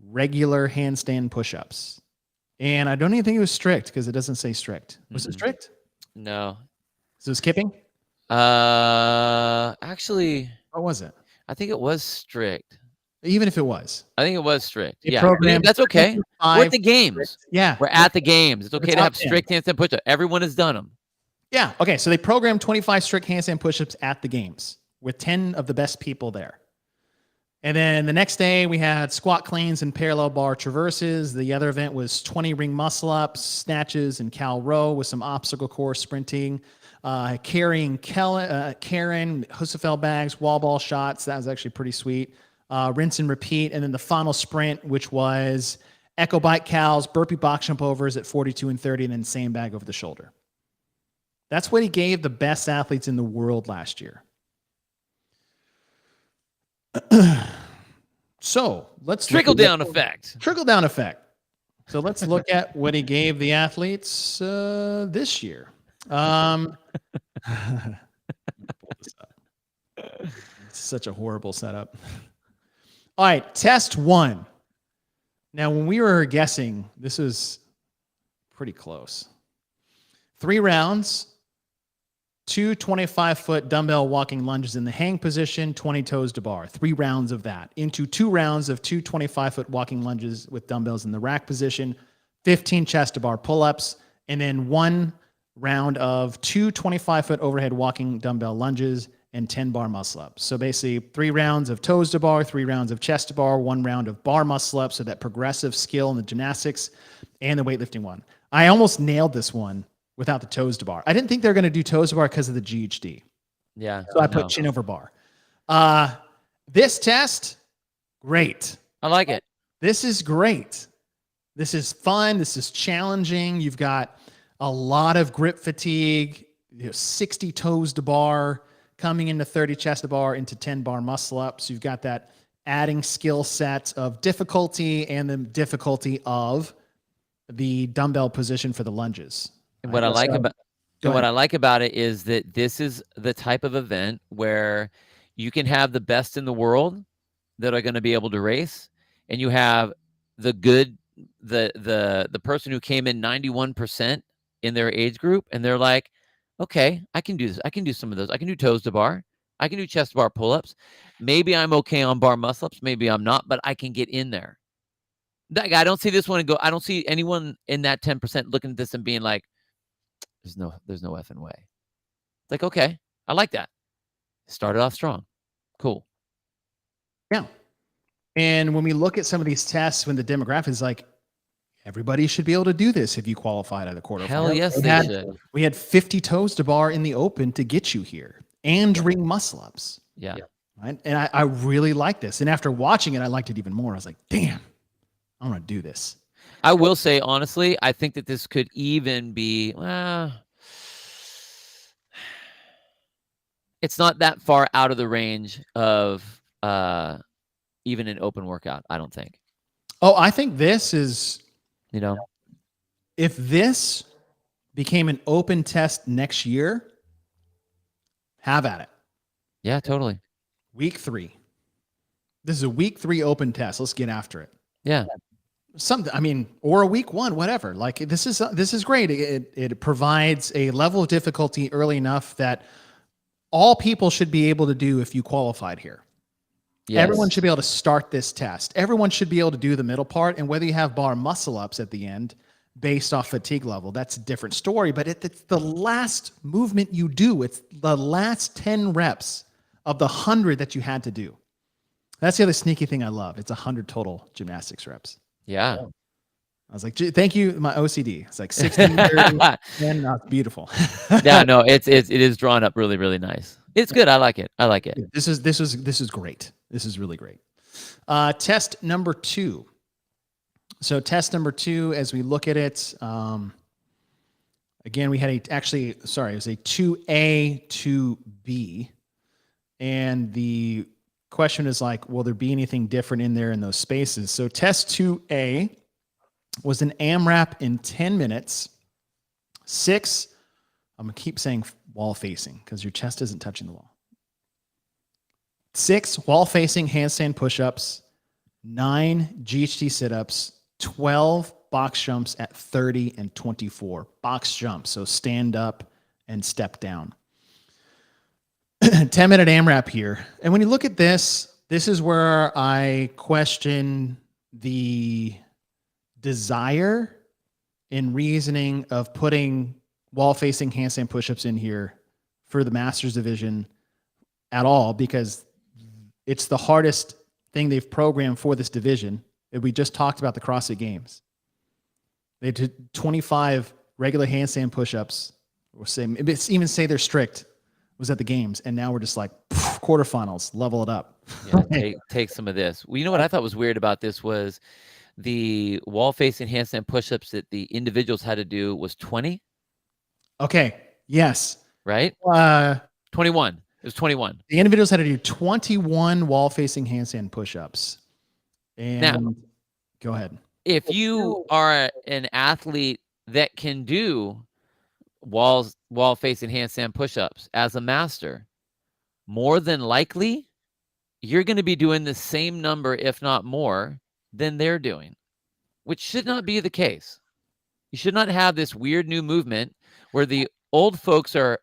regular handstand push-ups. And I don't even think it was strict because it doesn't say strict. Was it strict? No. So it was skipping? Actually, What was it? I think it was strict. Even if it was. I think it was strict. It Yeah, programmed that's okay. We're at the games. strict. Yeah. We're at the games. It's okay to have 10. strict handstand push-up. Everyone has done them. Yeah. Okay. So they programmed 25 strict handstand push-ups at the games with 10 of the best people there. And then the next day we had squat cleans and parallel bar traverses. The other event was 20 ring muscle ups, snatches, and cow row with some obstacle course sprinting, carrying Karen, Husafel bags, wall ball shots. That was actually pretty sweet. Rinse and repeat. And then the final sprint, which was echo bike cows, burpee box jump overs at 42 and 30, and then sandbag over the shoulder. That's what he gave the best athletes in the world last year. So let's Trickle-down effect. Trickle-down effect. So let's look at what he gave the athletes this year. Pull this up. It's such a horrible setup. All right, test one. Now, when we were guessing, this is pretty close. 3 rounds. 2 25-foot dumbbell walking lunges in the hang position, 20 toes to bar. 3 rounds of that. Into 2 rounds of 2 25-foot walking lunges with dumbbells in the rack position, 15 chest to bar pull-ups, and then 1 round of 2 25-foot overhead walking dumbbell lunges and 10 bar muscle ups. So basically 3 rounds of toes to bar, 3 rounds of chest to bar, 1 round of bar muscle ups, so that progressive skill in the gymnastics and the weightlifting one. I almost nailed this one without the toes to bar. I didn't think they were going to do toes to bar because of the GHD. Yeah. So I put chin over bar. This test, great. I like it. This is great. This is fun. This is challenging. You've got a lot of grip fatigue, 60 toes to bar, coming into 30 chest to bar, into 10 bar muscle ups. You've got that adding skill set of difficulty and the difficulty of the dumbbell position for the lunges. What I like about it is that this is the type of event where you can have the best in the world that are going to be able to race, and you have the person who came in 91% in their age group, and they're like, okay, I can do this. I can do some of those. I can do toes to bar. I can do chest to bar pull-ups. Maybe I'm okay on bar muscle-ups. Maybe I'm not, but I can get in there. I don't see this one and go. I don't see anyone in that 10% looking at this and being like, there's no effing way. It's like, okay, I like that. Started off strong. Cool. Yeah. And when we look at some of these tests, when the demographic is like, everybody should be able to do this if you qualified at the quarterfinal. Hell yes, they should. We had 50 toes to bar in the open to get you here and ring muscle ups. Yeah. Right. And I really like this. And after watching it, I liked it even more. I was like, damn, I want to do this. I will say, honestly, I think that this could even be, it's not that far out of the range of even an open workout, I don't think. Oh, I think this is, You know? if this became an open test next year, have at it. Yeah, totally. Week 3. This is a week 3 open test. Let's get after it. Yeah. Something, I mean, or a week 1, whatever. Like this is great. It provides a level of difficulty early enough that all people should be able to do if you qualified here. Yes. Everyone should be able to start this test. Everyone should be able to do the middle part, and whether you have bar muscle ups at the end based off fatigue level, that's a different story. But it's the last movement you do. It's the last 10 reps of the 100 that you had to do. That's the other sneaky thing I love. It's 100 total gymnastics reps. Yeah. I was like, thank you, my OCD. It's like 16, 30, and beautiful. Yeah, no, it is drawn up really, really nice. It's good. I like it. I like it. This is great. This is really great. Test number 2. So test number 2, as we look at it, again, we had it was a 2A, 2B. And the question is like, will there be anything different in there in those spaces? So test 2A was an AMRAP in 10 minutes, 6, I'm going to keep saying wall facing because your chest isn't touching the wall. 6 wall facing handstand push-ups, 9 GHT sit-ups, 12 box jumps at 30 and 24. Box jumps, so stand up and step down. 10-minute AMRAP here. And when you look at this, this is where I question the desire and reasoning of putting wall-facing handstand push-ups in here for the Masters division at all, because it's the hardest thing they've programmed for this division. We just talked about the CrossFit Games. They did 25 regular handstand push-ups, or even say they're strict, was at the games, and now we're just like quarterfinals, level it up. Yeah, take some of this. Well, you know what I thought was weird about this was the wall-facing handstand push-ups that the individuals had to do was 20. Okay. Yes. Right? 21. It was 21. The individuals had to do 21 wall-facing handstand push-ups. And now, go ahead. If you are an athlete that can do wall-facing handstand push-ups as a master, more than likely, you're going to be doing the same number, if not more, than they're doing, which should not be the case. You should not have this weird new movement where the old folks are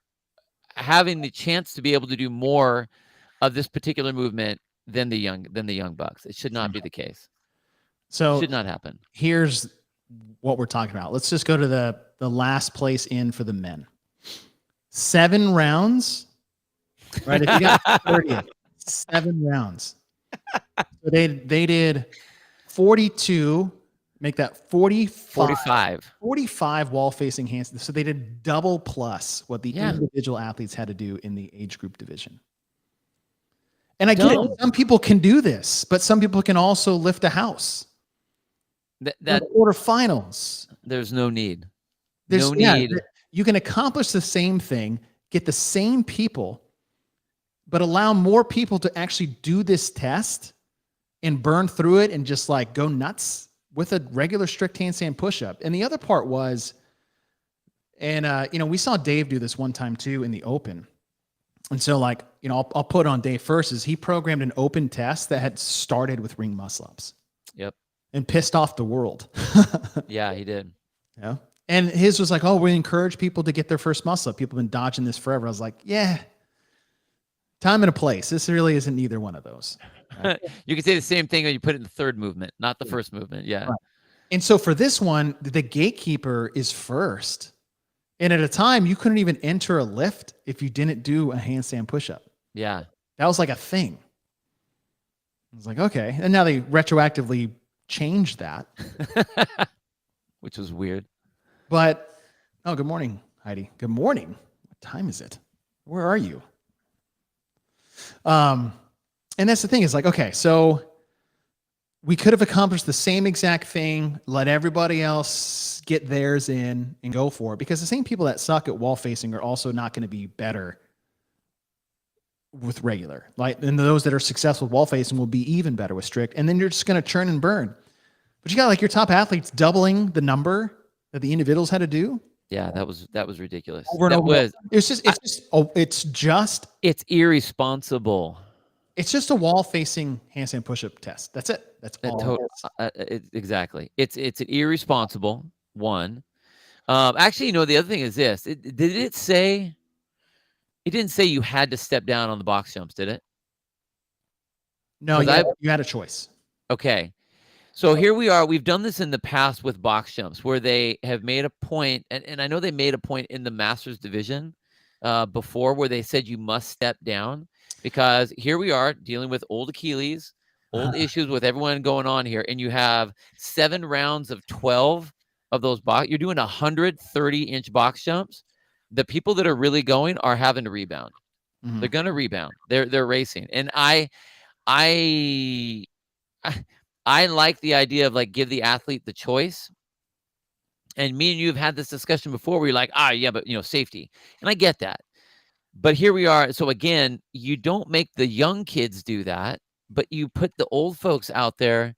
having the chance to be able to do more of this particular movement than the young bucks. It should not be the case. So it should not happen. Here's what we're talking about. Let's just go to the last place in for the men. 7 rounds. Right? If you got 30th, 7 rounds. So they did 42, make that 45 wall facing hands. So they did double plus what the individual athletes had to do in the age group division. And I get it. Some people can do this, but some people can also lift a house. That quarterfinals. There's no need. There's no need. You can accomplish the same thing, get the same people, but allow more people to actually do this test and burn through it and just like go nuts with a regular strict handstand push-up. And the other part was, and we saw Dave do this one time too in the open. And so like, I'll put on Dave first, is he programmed an open test that had started with ring muscle ups. Yep. And pissed off the world. Yeah, he did. Yeah. And his was like, oh, we encourage people to get their first muscle up. People have been dodging this forever. I was like, yeah, time and a place. This really isn't either one of those. Right? You can say the same thing when you put it in the third movement, not the first movement. Yeah. Right. And so for this one, the gatekeeper is first. And at a time, you couldn't even enter a lift if you didn't do a handstand push-up. Yeah. That was like a thing. I was like, okay. And now they retroactively changed that. Which was weird. But, good morning, Heidi. Good morning. What time is it? Where are you? And that's the thing is like, okay, so we could have accomplished the same exact thing, let everybody else get theirs in and go for it, because the same people that suck at wall facing are also not going to be better with regular. Like, and those that are successful with wall facing will be even better with strict. And then you're just going to churn and burn. But you got like your top athletes doubling the number that the individuals had to do. Yeah, that was ridiculous. Over and That over. was it's irresponsible. It's just a wall facing handstand push-up test. That's it. That's all. Exactly. It's an irresponsible one. Actually, the other thing is this. Did it say? It didn't say you had to step down on the box jumps, did it? No, you had a choice. Okay. So here we are. We've done this in the past with box jumps where they have made a point, and I know they made a point in the Masters division before where they said you must step down, because here we are dealing with old Achilles, old issues with everyone going on here, and you have 7 rounds of 12 of those box. You're doing 130-inch box jumps. The people that are really going are having to rebound. Mm-hmm. They're going to rebound. They're racing, and I like the idea of like give the athlete the choice. And me and you have had this discussion before where you're like, yeah, but safety. And I get that. But here we are. So again, you don't make the young kids do that, but you put the old folks out there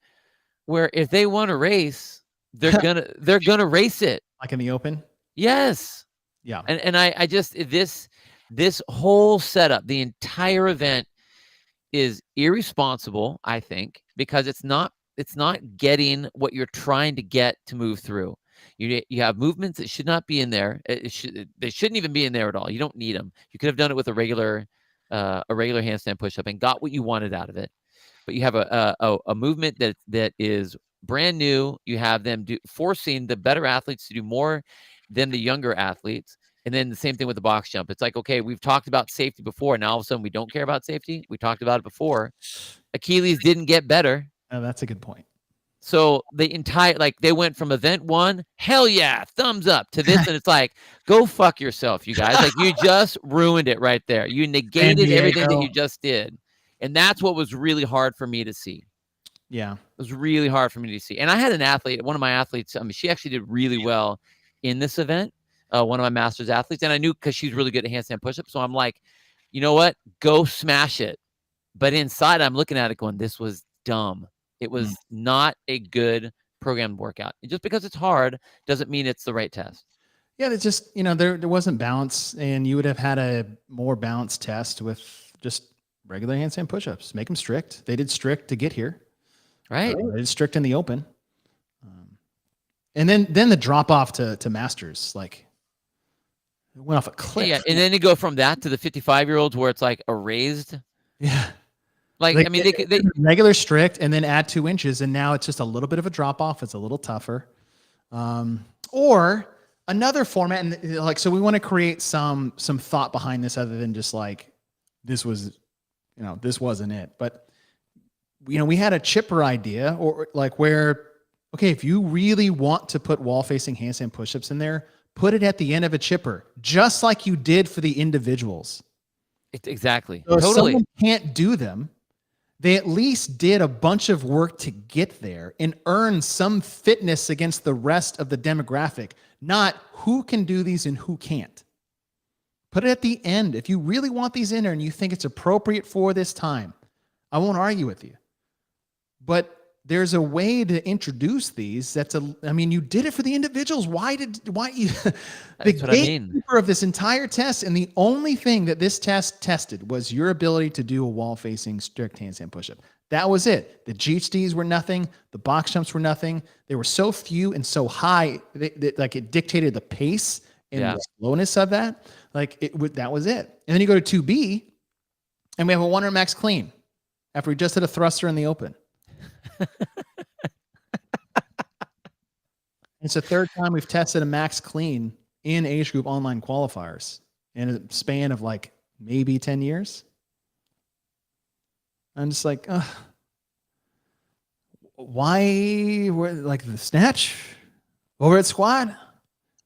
where if they want to race, they're gonna race it. Like in the open? Yes. Yeah. And I just this whole setup, the entire event is irresponsible, I think, because it's not getting what you're trying to get to move through. You have movements that should not be in there. They shouldn't even be in there at all. You don't need them. You could have done it with a regular handstand push-up and got what you wanted out of it. But you have a movement that is brand new. You have them forcing the better athletes to do more than the younger athletes. And then the same thing with the box jump. It's like, okay, we've talked about safety before. Now all of a sudden we don't care about safety. We talked about it before. Achilles didn't get better. Oh, that's a good point. So the entire, they went from event 1, hell yeah, thumbs up, to this. And it's like, go fuck yourself, you guys. Like, you just ruined it right there. You negated everything that you just did. And that's what was really hard for me to see. Yeah. It was really hard for me to see. And I had an athlete, one of my athletes, she actually did really well in this event. One of my Masters athletes, and I knew because she's really good at handstand push-ups. So I'm like, you know what? Go smash it. But inside, I'm looking at it going, this was dumb. It was not a good programmed workout. And just because it's hard doesn't mean it's the right test. Yeah, it's just, there wasn't balance, and you would have had a more balanced test with just regular handstand push-ups. Make them strict. They did strict to get here. Right. They did strict in the open. And then the drop off to Masters, like, it went off a cliff. Yeah, and then you go from that to the 55-year-olds where it's like erased. Yeah. Like, I mean, they regular strict and then add 2 inches, and now it's just a little bit of a drop off. It's a little tougher. Or another format, and so we want to create some thought behind this other than just like this was, this wasn't it. But we had a chipper idea, or like where, okay, if you really want to put wall facing handstand push-ups in there, put it at the end of a chipper, just like you did for the individuals. Exactly. So totally. If someone can't do them, they at least did a bunch of work to get there and earn some fitness against the rest of the demographic, not who can do these and who can't. Put it at the end. If you really want these in there and you think it's appropriate for this time, I won't argue with you. But there's a way to introduce these. You did it for the individuals. Why you, the gatekeeper of this entire test, and the only thing that this test tested was your ability to do a wall-facing strict handstand push-up. That was it. The GHDs were nothing. The box jumps were nothing. They were so few and so high that it dictated the pace and the slowness of that. That was it. And then you go to 2B, and we have a 100 max clean after we just did a thruster in the open. It's the third time we've tested a max clean in age group online qualifiers in a span of maybe 10 years. I'm just like, why were the snatch over at squad?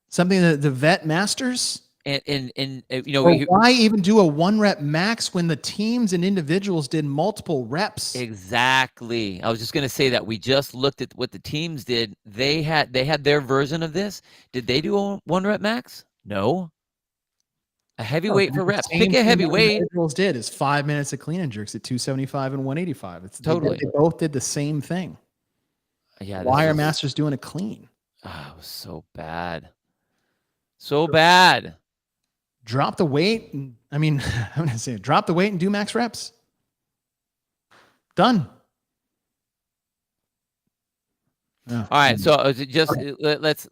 Something that the vet masters And Or why even do a 1-rep max when the teams and individuals did multiple reps? Exactly. I was just going to say that we just looked at what the teams did. They had their version of this. Did they do a 1-rep max? No. A heavyweight for reps. Pick a heavyweight. Individuals did is 5 minutes of clean and jerks at 275 and 185. Totally. They both did the same thing. Yeah. Why are masters doing a clean? Oh, it was so bad. So bad. Drop the weight. I mean, I'm going to say drop the weight and do max reps. Done. All right. So just let's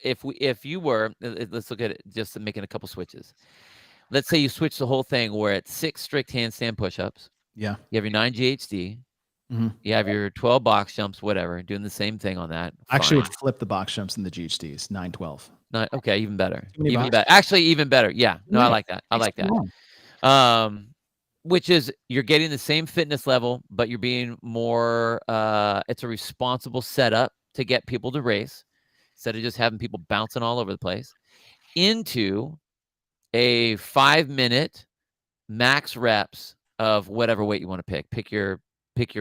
if you were, let's look at it just making a couple switches. Let's say you switch the whole thing where it's 6 strict handstand push-ups. Yeah. You have your 9 GHD. Mm-hmm. You have your 12 box jumps, whatever, doing the same thing on that. I actually would flip the box jumps in the GHDs, 9, 12. Okay, even better. Even better. Actually, even better. Yeah. No, I like that. I like that. Which is you're getting the same fitness level, but you're being more it's a responsible setup to get people to race instead of just having people bouncing all over the place into a 5-minute max reps of whatever weight you want to pick. Pick your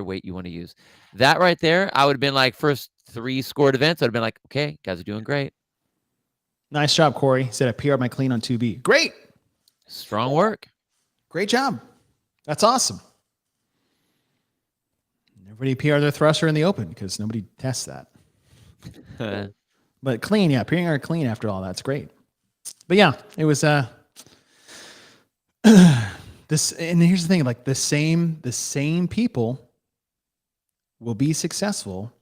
weight you want to use. That right there, I would have been like first 3 scored events. I'd have been like, okay, guys are doing great. Nice job, Corey. Said I PR'd my clean on 2B. Great. Strong work. Great job. That's awesome. Everybody PR their thruster in the open because nobody tests that. But clean, yeah, PRing our clean after all that's great. But yeah, it was this, and here's the thing, like the same people will be successful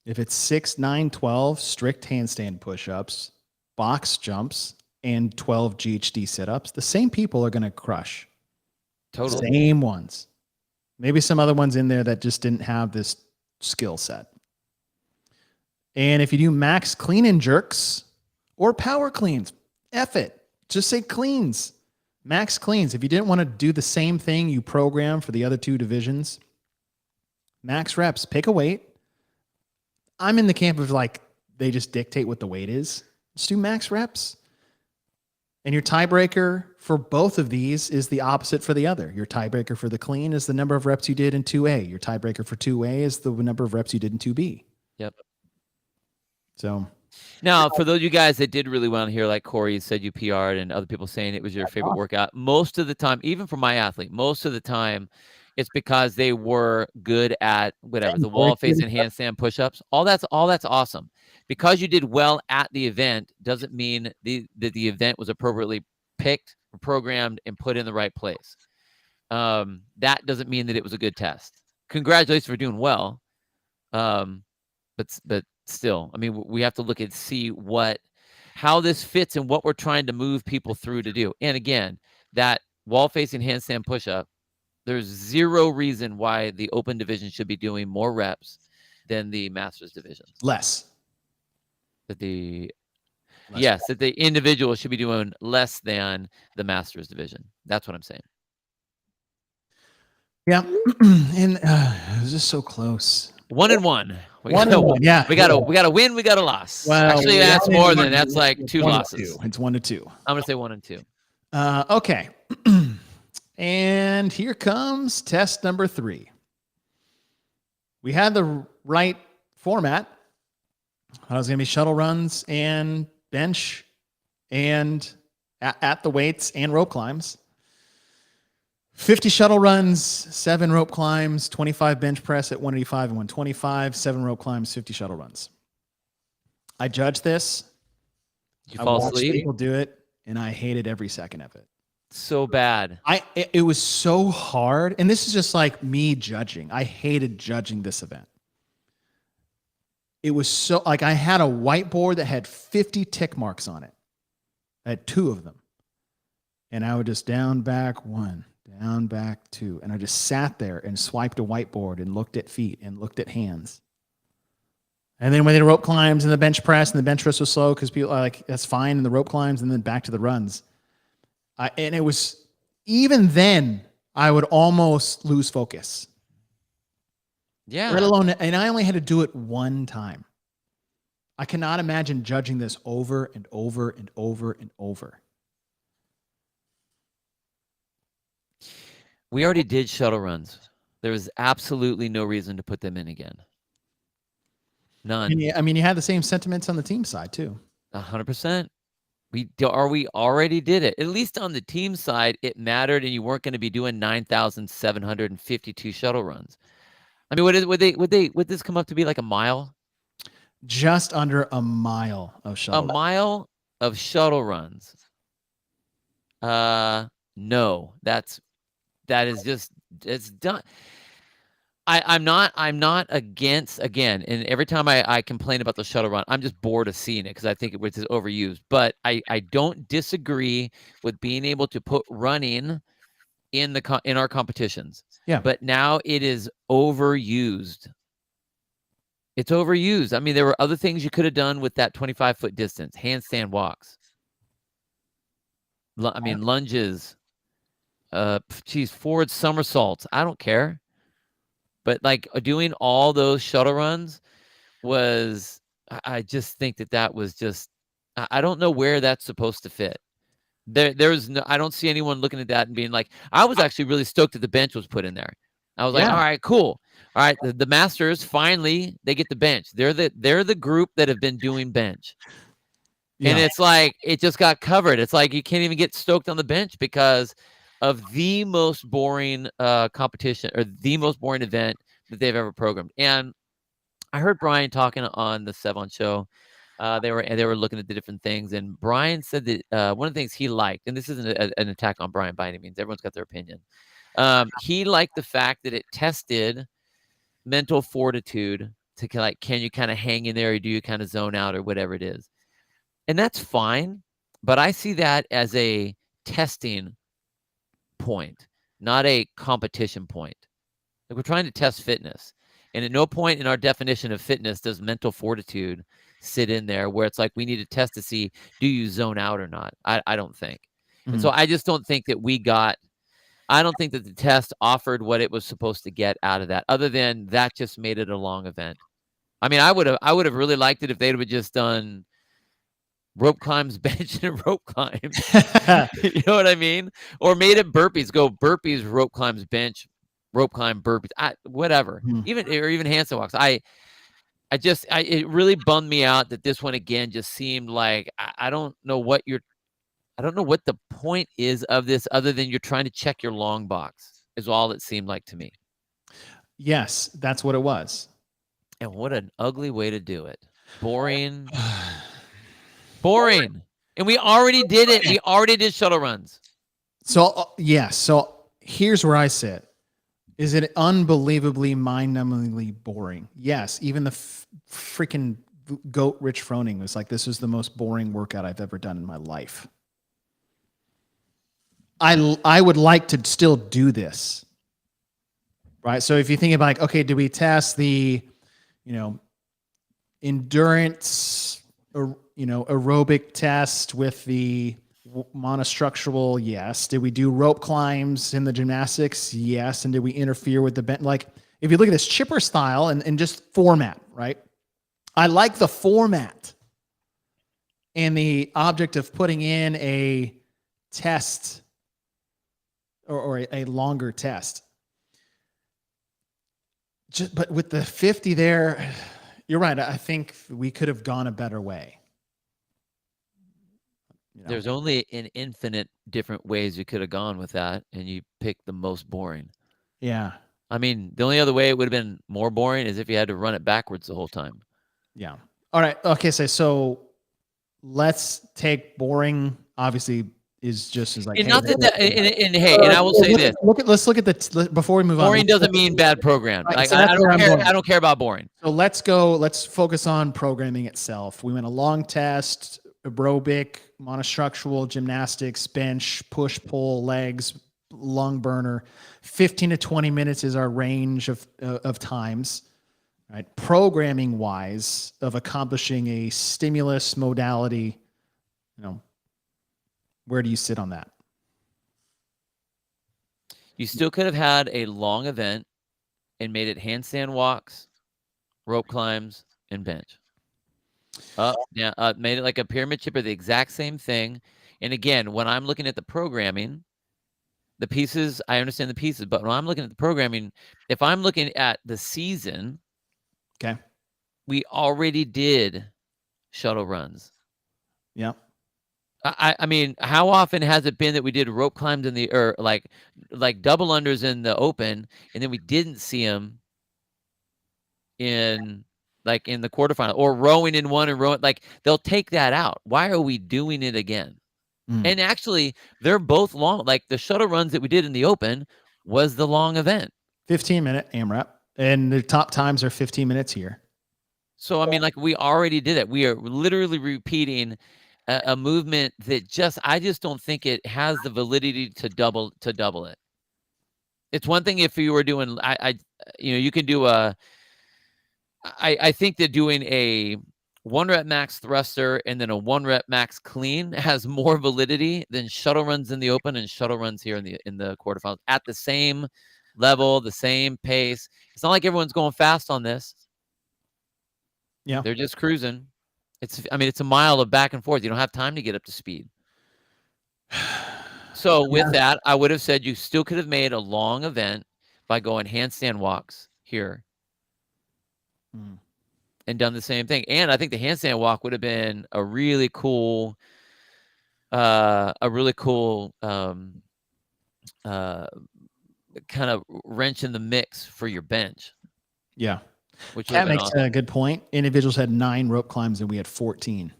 if it's 6, 9, 12 strict handstand push-ups, box jumps, and 12 GHD sit-ups. The same people are going to crush. Totally. Same ones. Maybe some other ones in there that just didn't have this skill set. And if you do max clean and jerks or power cleans, F it. Just say cleans. Max cleans. If you didn't want to do the same thing you program for the other 2 divisions, max reps. Pick a weight. I'm in the camp of like they just dictate what the weight is. Just do max reps. And your tiebreaker for both of these is the opposite for the other. Your tiebreaker for the clean is the number of reps you did in 2A. Your tiebreaker for 2A is the number of reps you did in 2B. Yep. So now, for those of you guys that did really well here, like Corey said, you PR'd and other people saying it was your favorite workout, most of the time, even for my athlete, most of the time, it's because they were good at whatever, the wall facing handstand push-ups. All that's awesome. Because you did well at the event doesn't mean that the event was appropriately picked, programmed, and put in the right place. That doesn't mean that it was a good test. Congratulations for doing well. But still, I mean, we have to look and see how this fits and what we're trying to move people through to do. And again, that wall facing handstand push-up, there's zero reason why the open division should be doing more reps than the masters division. Less. That the individual should be doing less than the masters division. That's what I'm saying. Yeah. And it was just so close. 1-1. Yeah. We got a win. We got a loss. Well, actually, that's more than that's like 2 losses. It's 1-2. I'm gonna say 1 and 2. Okay. And here comes test number 3. We had the right format. It was going to be shuttle runs and bench and at the weights and rope climbs. 50 shuttle runs, 7 rope climbs, 25 bench press at 185 and 125, 7 rope climbs, 50 shuttle runs. I judged this. You fall asleep? People do it, and I hated every second of it. So bad. It was so hard, and this is just like me judging. I hated judging this event. It was so, like, I had a whiteboard that had 50 tick marks on it. I had 2 of them. And I would just down, back, 1, down, back, 2. And I just sat there and swiped a whiteboard and looked at feet and looked at hands. And then when the rope climbs and the bench press, and the bench press was slow because people are like, that's fine. And the rope climbs, and then back to the runs. And it was, even then, I would almost lose focus. Yeah. Let alone, and I only had to do it 1 time. I cannot imagine judging this over and over and over and over. We already did shuttle runs. There was absolutely no reason to put them in again. None. I mean, you had the same sentiments on the team side too. 100%. We already did it. At least on the team side, it mattered, and you weren't going to be doing 9,752 shuttle runs. I mean, would this come up to be like a mile? Just under a mile of shuttle. A mile of shuttle runs. No, that is just, it's done. I'm not against, again, and every time I complain about the shuttle run, I'm just bored of seeing it because I think it was overused. But I don't disagree with being able to put running in our competitions. Yeah. But now it is overused. It's overused. I mean, there were other things you could have done with that 25-foot distance, handstand walks. I mean, lunges, forward somersaults. I don't care. But like doing all those shuttle runs was, I just think that was just, I don't know where that's supposed to fit. There's no, I don't see anyone looking at that and being like, I was actually really stoked that the bench was put in there. I was like, all right, cool. All right, the Masters finally, they get the bench. They're the group that have been doing bench. And it's like, it just got covered. It's like you can't even get stoked on the bench because of the most boring competition, or the most boring event that they've ever programmed. And I heard Brian talking on the Sevon show. They were looking at the different things, and Brian said that one of the things he liked, and this isn't an attack on Brian by any means, everyone's got their opinion. He liked the fact that it tested mental fortitude to like, can you kind of hang in there, or do you kind of zone out, or whatever it is. And that's fine, but I see that as a testing point, not a competition point. Like, we're trying to test fitness. And at no point in our definition of fitness does mental fortitude sit in there where it's like we need to test to see, do you zone out or not? I don't think. And so I just don't think that I don't think that the test offered what it was supposed to get out of that, other than that just made it a long event. I mean, I would have really liked it if they'd have just done rope climbs, bench, and rope climbs. You know what I mean? Or made it burpees. Go burpees, rope climbs, bench, rope climb, burpees. Whatever. Even handstand walks. It really bummed me out that this one again just seemed like I don't know what the point is of this, other than you're trying to check your long box, is all it seemed like to me. Yes, that's what it was. And what an ugly way to do it. Boring. Boring. And we already did it. We already did shuttle runs. So, So here's where I sit. Is it unbelievably mind-numbingly boring? Yes. Even the freaking goat Rich Froning was like, this is the most boring workout I've ever done in my life. I would like to still do this. Right. So if you think about, like, okay, do we test the, endurance, aerobic test with the monostructural? Yes. Did we do rope climbs in the gymnastics? Yes. And did we interfere with the bench? Like, if you look at this chipper style and just format, right? I like the format and the object of putting in a test or a longer test. But with the 50 there, you're right. I think we could have gone a better way. There's only an infinite different ways you could have gone with that, and you picked the most boring. Yeah. I mean, the only other way it would have been more boring is if you had to run it backwards the whole time. Yeah. All right. Okay. So let's take boring, obviously, is just as like, and not that, and I will say this. Let's look at the, before we move on. Boring doesn't mean bad program. Right, like, so I don't care about boring. So let's focus on programming itself. We went a long test, aerobic, monostructural, gymnastics, bench, push, pull, legs, lung burner. 15 to 20 minutes is our range of times. Right? Programming wise, of accomplishing a stimulus modality, where do you sit on that? You still could have had a long event and made it handstand walks, rope climbs, and bench. Made it like a pyramid chipper, the exact same thing. And again, when I'm looking at the programming, the pieces, I understand the pieces, but when I'm looking at the programming, if I'm looking at the season, Okay. we already did shuttle runs. Yeah. I mean, how often has it been that we did rope climbs in the, or like double unders in the open, and then we didn't see them in in the quarterfinal, or rowing in one and rowing, like they'll take that out. Why are we doing it again? Mm. And actually, they're both long. Like the shuttle runs that we did in the open was the long event. 15-minute AMRAP, and the top times are 15 minutes here. So I mean, like we already did it. We are literally repeating a movement that I just don't think it has the validity to double it. It's one thing if you were doing, you can do I think that doing a 1 rep max thruster and then a 1 rep max clean has more validity than shuttle runs in the open and shuttle runs here in the quarterfinals at the same level, the same pace. It's not like everyone's going fast on this. Yeah. They're just cruising. It's a mile of back and forth. You don't have time to get up to speed. So with that, I would have said you still could have made a long event by going handstand walks here. And done the same thing. And I think the handstand walk would have been a really cool kind of wrench in the mix for your bench. Yeah. Which would have That been makes awesome. a good point. Individuals had 9 rope climbs and we had 14.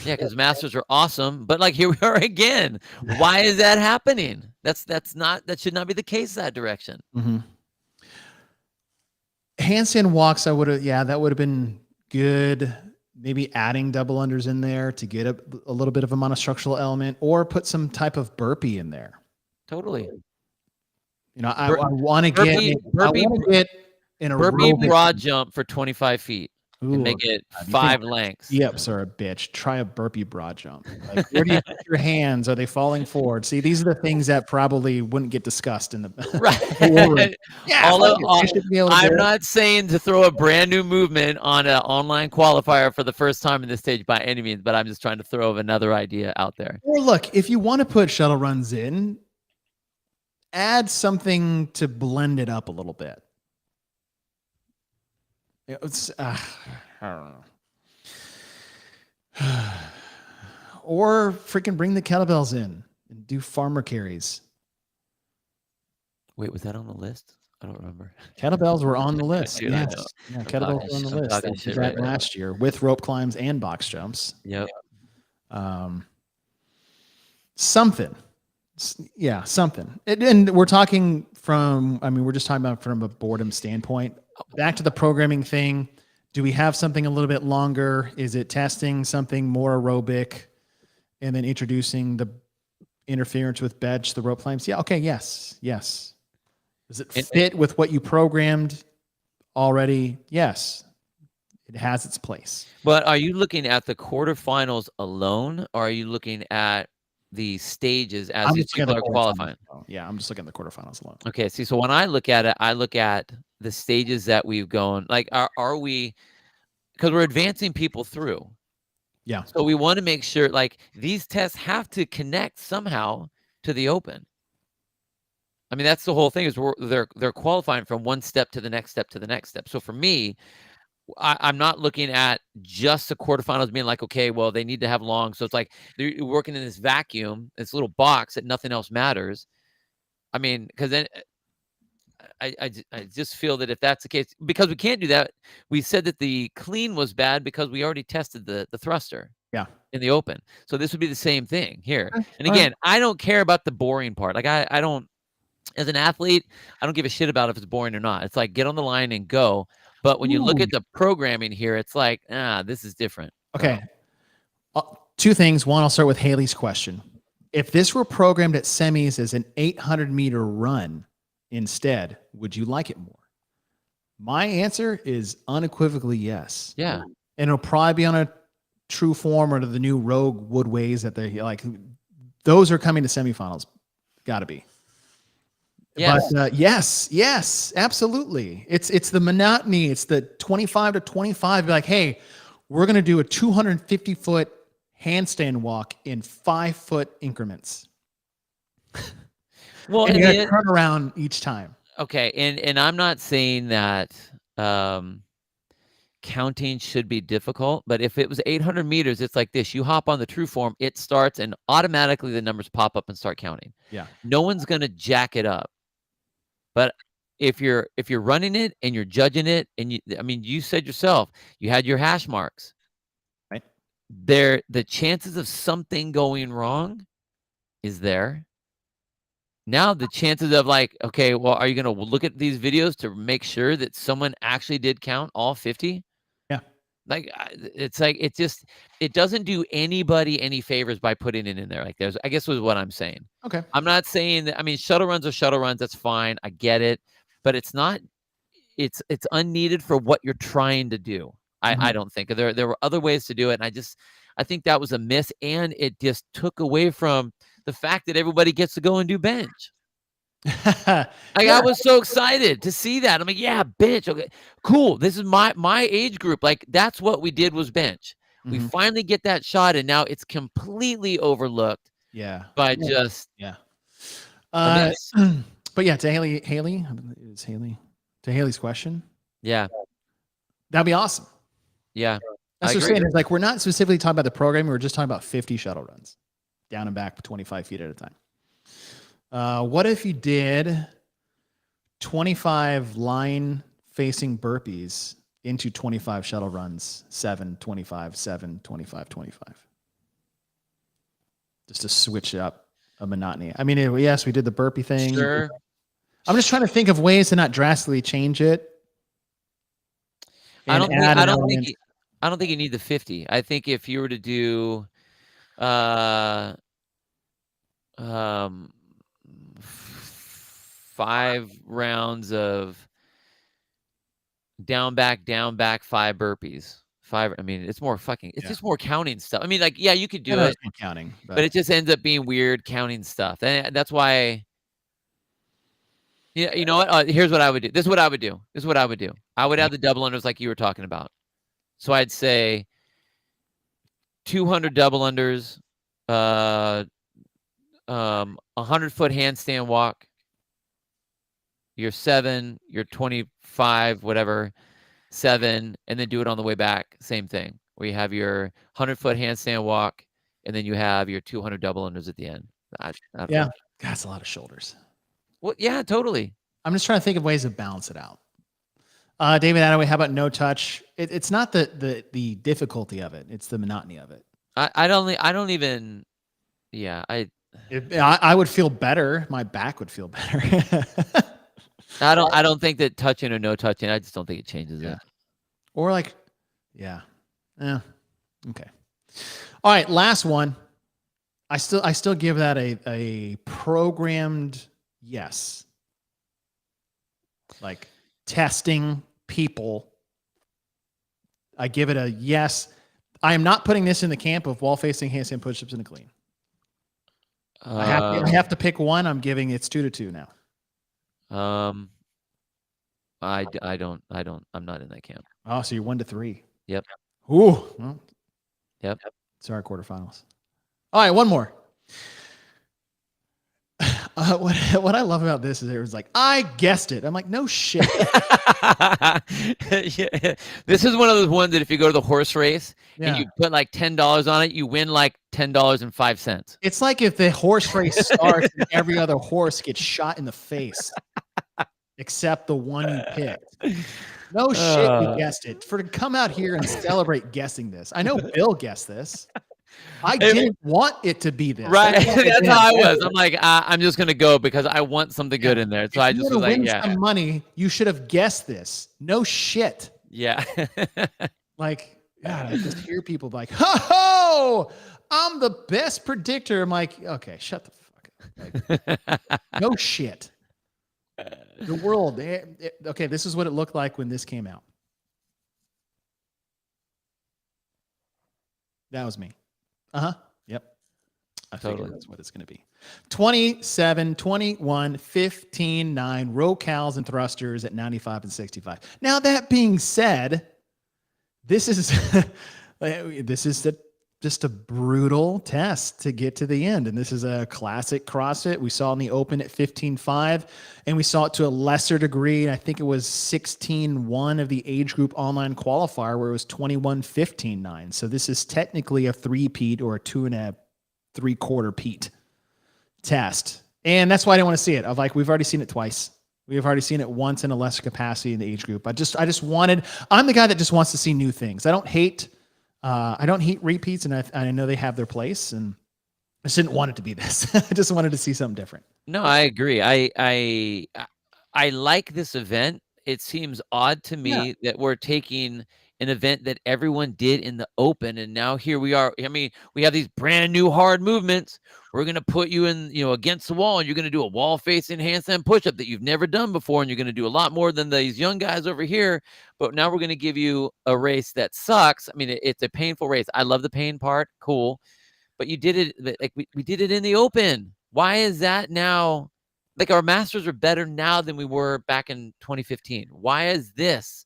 Yeah, because masters are awesome. But like here we are again. Why is that happening? That should not be the case that direction. Mm-hmm. Handstand walks, that would have been good. Maybe adding double unders in there to get a little bit of a monostructural element, or put some type of burpee in there. Totally. I want to get in a burpee broad jump for 25 feet. And make it 5 lengths. Yep, are a bitch. Try a burpee broad jump. Like, where do you put your hands? Are they falling forward? See, these are the things that probably wouldn't get discussed in the right. Yeah, I'm not saying to throw a brand new movement on an online qualifier for the first time in this stage by any means, but I'm just trying to throw another idea out there. Or look, if you want to put shuttle runs in, add something to blend it up a little bit. It's, I don't know. Or freaking bring the kettlebells in and do farmer carries. Wait, was that on the list? I don't remember. Kettlebells were on the list. Dude, yes. Yeah, kettlebells were on the list. They did that last year with rope climbs and box jumps. Yep. Something. Yeah, something. And we're talking we're just talking about from a boredom standpoint. Back to the programming thing. Do we have something a little bit longer? Is it testing something more aerobic and then introducing the interference with bench, the rope climbs? Yeah. Okay. Yes. Does it fit with what you programmed already? Yes. It has its place. But are you looking at the quarterfinals alone, or are you looking at the stages as these people are qualifying? Yeah, I'm just looking at the quarterfinals alone. Okay, see, so when I look at it, I look at the stages that we've gone. Like, are we, because we're advancing people through. Yeah. So we want to make sure, like, these tests have to connect somehow to the open. I mean, that's the whole thing, is they're qualifying from one step to the next step to the next step. So for me, I'm not looking at just the quarterfinals being like, okay, well, they need to have long. So it's like they're working in this vacuum, this little box that nothing else matters. I mean, because then I just feel that if that's the case, because we can't do that. We said that the clean was bad because we already tested the thruster. Yeah. In the open. So this would be the same thing here. And again, I don't care about the boring part. Like I don't, as an athlete, I don't give a shit about if it's boring or not. It's like, get on the line and go. But when you look at the programming here, it's like, this is different. Okay. 2 things. One, I'll start with Haley's question. If this were programmed at semis as an 800-meter run instead, would you like it more? My answer is unequivocally yes. Yeah. And it'll probably be on a true form or to the new Rogue Woodways that they like. Those are coming to semifinals. Got to be. Yes. But yes, absolutely. It's the monotony. It's the 25 to 25. Like, hey, we're going to do a Well, And in you the got to end, turn around each time. okay, and I'm not saying that counting should be difficult, but if it was 800 meters, it's like this: you hop on the true form, it starts, and automatically the numbers pop up and start counting. Yeah. No one's gonna jack it up. But if you're running it and you're judging it, and I mean, you said yourself, you had your hash marks. Right. The chances of something going wrong is there. Now the chances of like, okay, well, are you gonna look at these videos to make sure that someone actually did count all 50? Yeah. Like, it's like it doesn't do anybody any favors by putting it in there. Like, I guess was what I'm saying. Okay. I'm not saying that. I mean, shuttle runs are shuttle runs. That's fine. I get it, but it's not. It's unneeded for what you're trying to do. I Mhm. don't think there were other ways to do it, and I think that was a miss, and it just took away from the fact that everybody gets to go and do bench. Like, I Yeah. was so excited to see that. I'm like, yeah, bench. Okay, cool. This is my age group. Like, that's what we did was bench. We Mhm. finally get that shot, and now it's completely overlooked Yeah. by just Yeah. a miss. But yeah, to Haley, is Haley to Haley's question. Yeah, That'd be awesome. yeah. That's I what I'm agree. saying. It's like we're not specifically talking about the program. We're just talking about 50 shuttle runs, down and back 25 feet at a time. What if you did 25 line facing burpees into 25 shuttle runs, 7, 25, 7, 25, 25? Just to switch up a monotony. I mean, yes, we did the burpee thing. Sure. I'm just trying to think of ways to not drastically change it. I And don't think add I an don't think element. you, I don't think you need the 50. I think if you were to do uh 5 rounds of down back 5 burpees. 5 I mean, it's more fucking it's Yeah. just more counting stuff. I mean, like, yeah, you could I do know it, it's not counting, but it just ends up being weird counting stuff. And that's why yeah, you know what? Here's what I would do. This is what I would do. This is what I would do. I would have the double unders like you were talking about. So I'd say 200 double unders, 100-foot handstand walk, your 7, your 25, whatever, 7, and then do it on the way back. Same thing. Where you have your 100-foot handstand walk, and then you have your 200 double unders at the end. yeah, that's a lot of shoulders. Well, yeah, totally. I'm just trying to think of ways to balance it out. David Attaway, how about no touch? It's not the difficulty of it; it's the monotony of it. I don't even. Yeah, I would feel better. My back would feel better. I don't think that touching or no touching. I just don't think it changes it. Or like, yeah, okay. All right, last one. I still give that a programmed yes. Like testing people. I give it a yes. I am not putting this in the camp of wall facing handstand push-ups in a clean. I have to pick one. I'm giving it's 2-2 now. I don't. I'm not in that camp. Oh, so you're 1-3. Yep. Ooh. Well, Yep. sorry, quarterfinals. All right, one more. What I love about this is it was like, I guessed it. I'm like, no shit. Yeah. This is one of those ones that if you go to the horse race and you put like $10 on it, you win like $10.05. It's like if the horse race starts and every other horse gets shot in the face, except the one you picked. No shit, you guessed it. To come out here and celebrate guessing this. I know Bill guessed this. I didn't want it to be this. Right. That's how I was. I'm like, I'm just gonna go because I want something good in there. So I just was like, yeah. Some money, you should have guessed this. No shit. Yeah. Like, yeah, I just hear people like, ho, I'm the best predictor. I'm like, okay, shut the fuck up. Like, no shit. The world. Okay, this is what it looked like when this came out. That was me. Yep. I figured that's what it's going to be. 27, 21, 15, 9, row cows and thrusters at 95 and 65. Now, that being said, this is the just a brutal test to get to the end. And this is a classic CrossFit. We saw in the open at 15.5, and we saw it to a lesser degree. I think it was 16.1 of the age group online qualifier, where it was 21.15.9. So this is technically a 3-peat or a 2 3/4 peat test. And that's why I didn't want to see it. We've already seen it twice. We've already seen it once in a lesser capacity in the age group. I'm the guy that just wants to see new things. I don't hate repeats, and I know they have their place, and I just didn't want it to be this. I just wanted to see something different. No, I agree. I like this event. It seems odd to me that we're taking an event that everyone did in the open, and now here we are. I mean, we have these brand new hard movements. We're going to put you in, against the wall, and you're going to do a wall facing handstand push-up that you've never done before, and you're going to do a lot more than these young guys over here. But now we're going to give you a race that sucks. I mean, it's a painful race. I love the pain part. Cool. But you did it, like we did it in the open. Why is that now? Like, our masters are better now than we were back in 2015. Why is this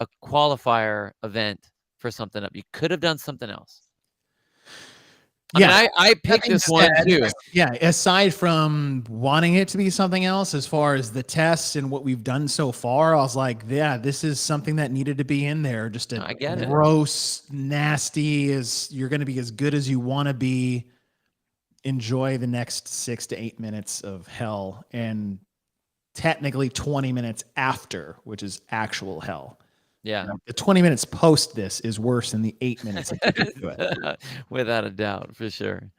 a qualifier event for something up? You could have done something else. I mean, I picked this one too. Yeah, aside from wanting it to be something else, as far as the tests and what we've done so far, I was like, yeah, this is something that needed to be in there. Just a gross, nasty, you're going to be as good as you want to be. Enjoy the next 6 to 8 minutes of hell, and technically 20 minutes after, which is actual hell. Yeah. The 20 minutes post this is worse than the 8 minutes. Without a doubt, for sure.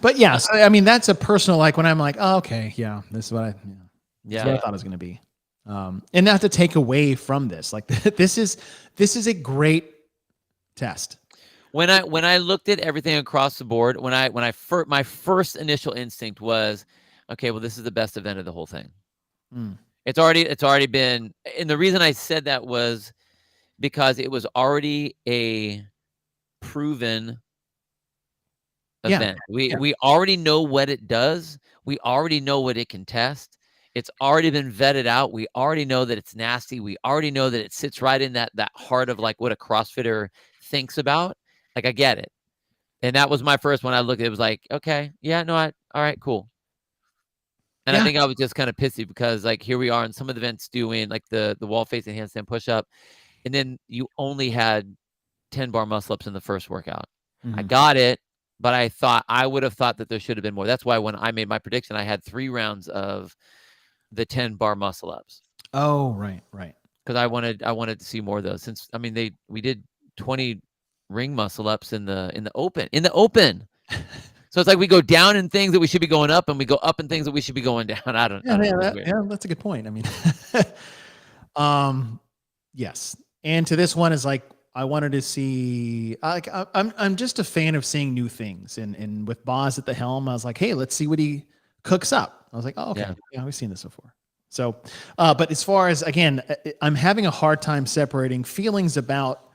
But yeah, so, I mean, that's a personal, like, when I'm like, oh, okay, yeah, this is what I thought it was going to be. And not to take away from this, like, this is a great test. When I looked at everything across the board, my first initial instinct was, okay, well, this is the best event of the whole thing. It's already been, and the reason I said that was because it was already a proven event. We already know what it does. We already know what it can test. It's already been vetted out. We already know that it's nasty. We already know that it sits right in that heart of, like, what a CrossFitter thinks about. Like, I get it. And that was my first one. I looked at it, was like, okay, yeah, no, all right, cool. And I think I was just kind of pissy because, like, here we are in some of the events doing, like, the wall facing handstand push up, and then you only had 10 bar muscle ups in the first workout. I got it, but I would have thought that there should have been more. That's why when I made my prediction, I had 3 rounds of the 10 bar muscle ups. Oh, right. Because I wanted to see more of those. Since, I mean, we did 20 ring muscle ups in the open. So it's like we go down in things that we should be going up, and we go up in things that we should be going down. I don't know. That's a good point. I mean, yes. And to this one is like, I wanted to see, like, I'm just a fan of seeing new things. And with Boz at the helm, I was like, hey, let's see what he cooks up. I was like, oh, okay. Yeah, we've seen this before. So, but as far as, again, I'm having a hard time separating feelings about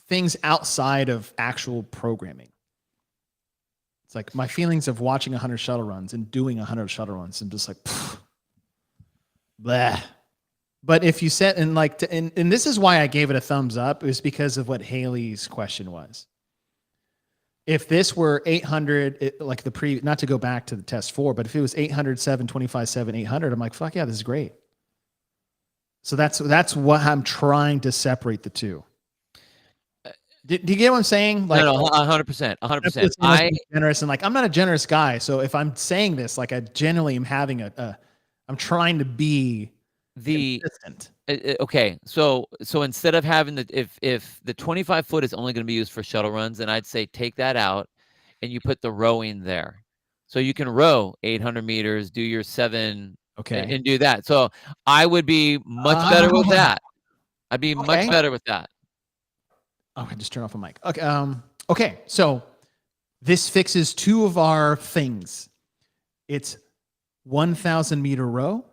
things outside of actual programming. It's like my feelings of watching 100 shuttle runs and doing 100 shuttle runs. I'm just like, bleh. But if you set, and like, and this is why I gave it a thumbs up, is because of what Haley's question was. If this were 800, like not to go back to the test 4, but if it was 800, 7, 25, 7, 800, I'm like, fuck yeah, this is great. So that's what I'm trying to separate the two. Do you get what I'm saying? Like, no, 100%, 100%. I'm generous, and like, I'm not a generous guy. So if I'm saying this, like, I genuinely am having I'm trying to be consistent. Okay, so instead of having if the 25 foot is only going to be used for shuttle runs, then I'd say take that out, and you put the rowing there, so you can row 800 meters, do your 7, and do that. So I would be much better with that. I'd be much better with that. Oh, I just turned off a mic. Okay. Okay. So this fixes 2 of our things. It's 1,000 meter row,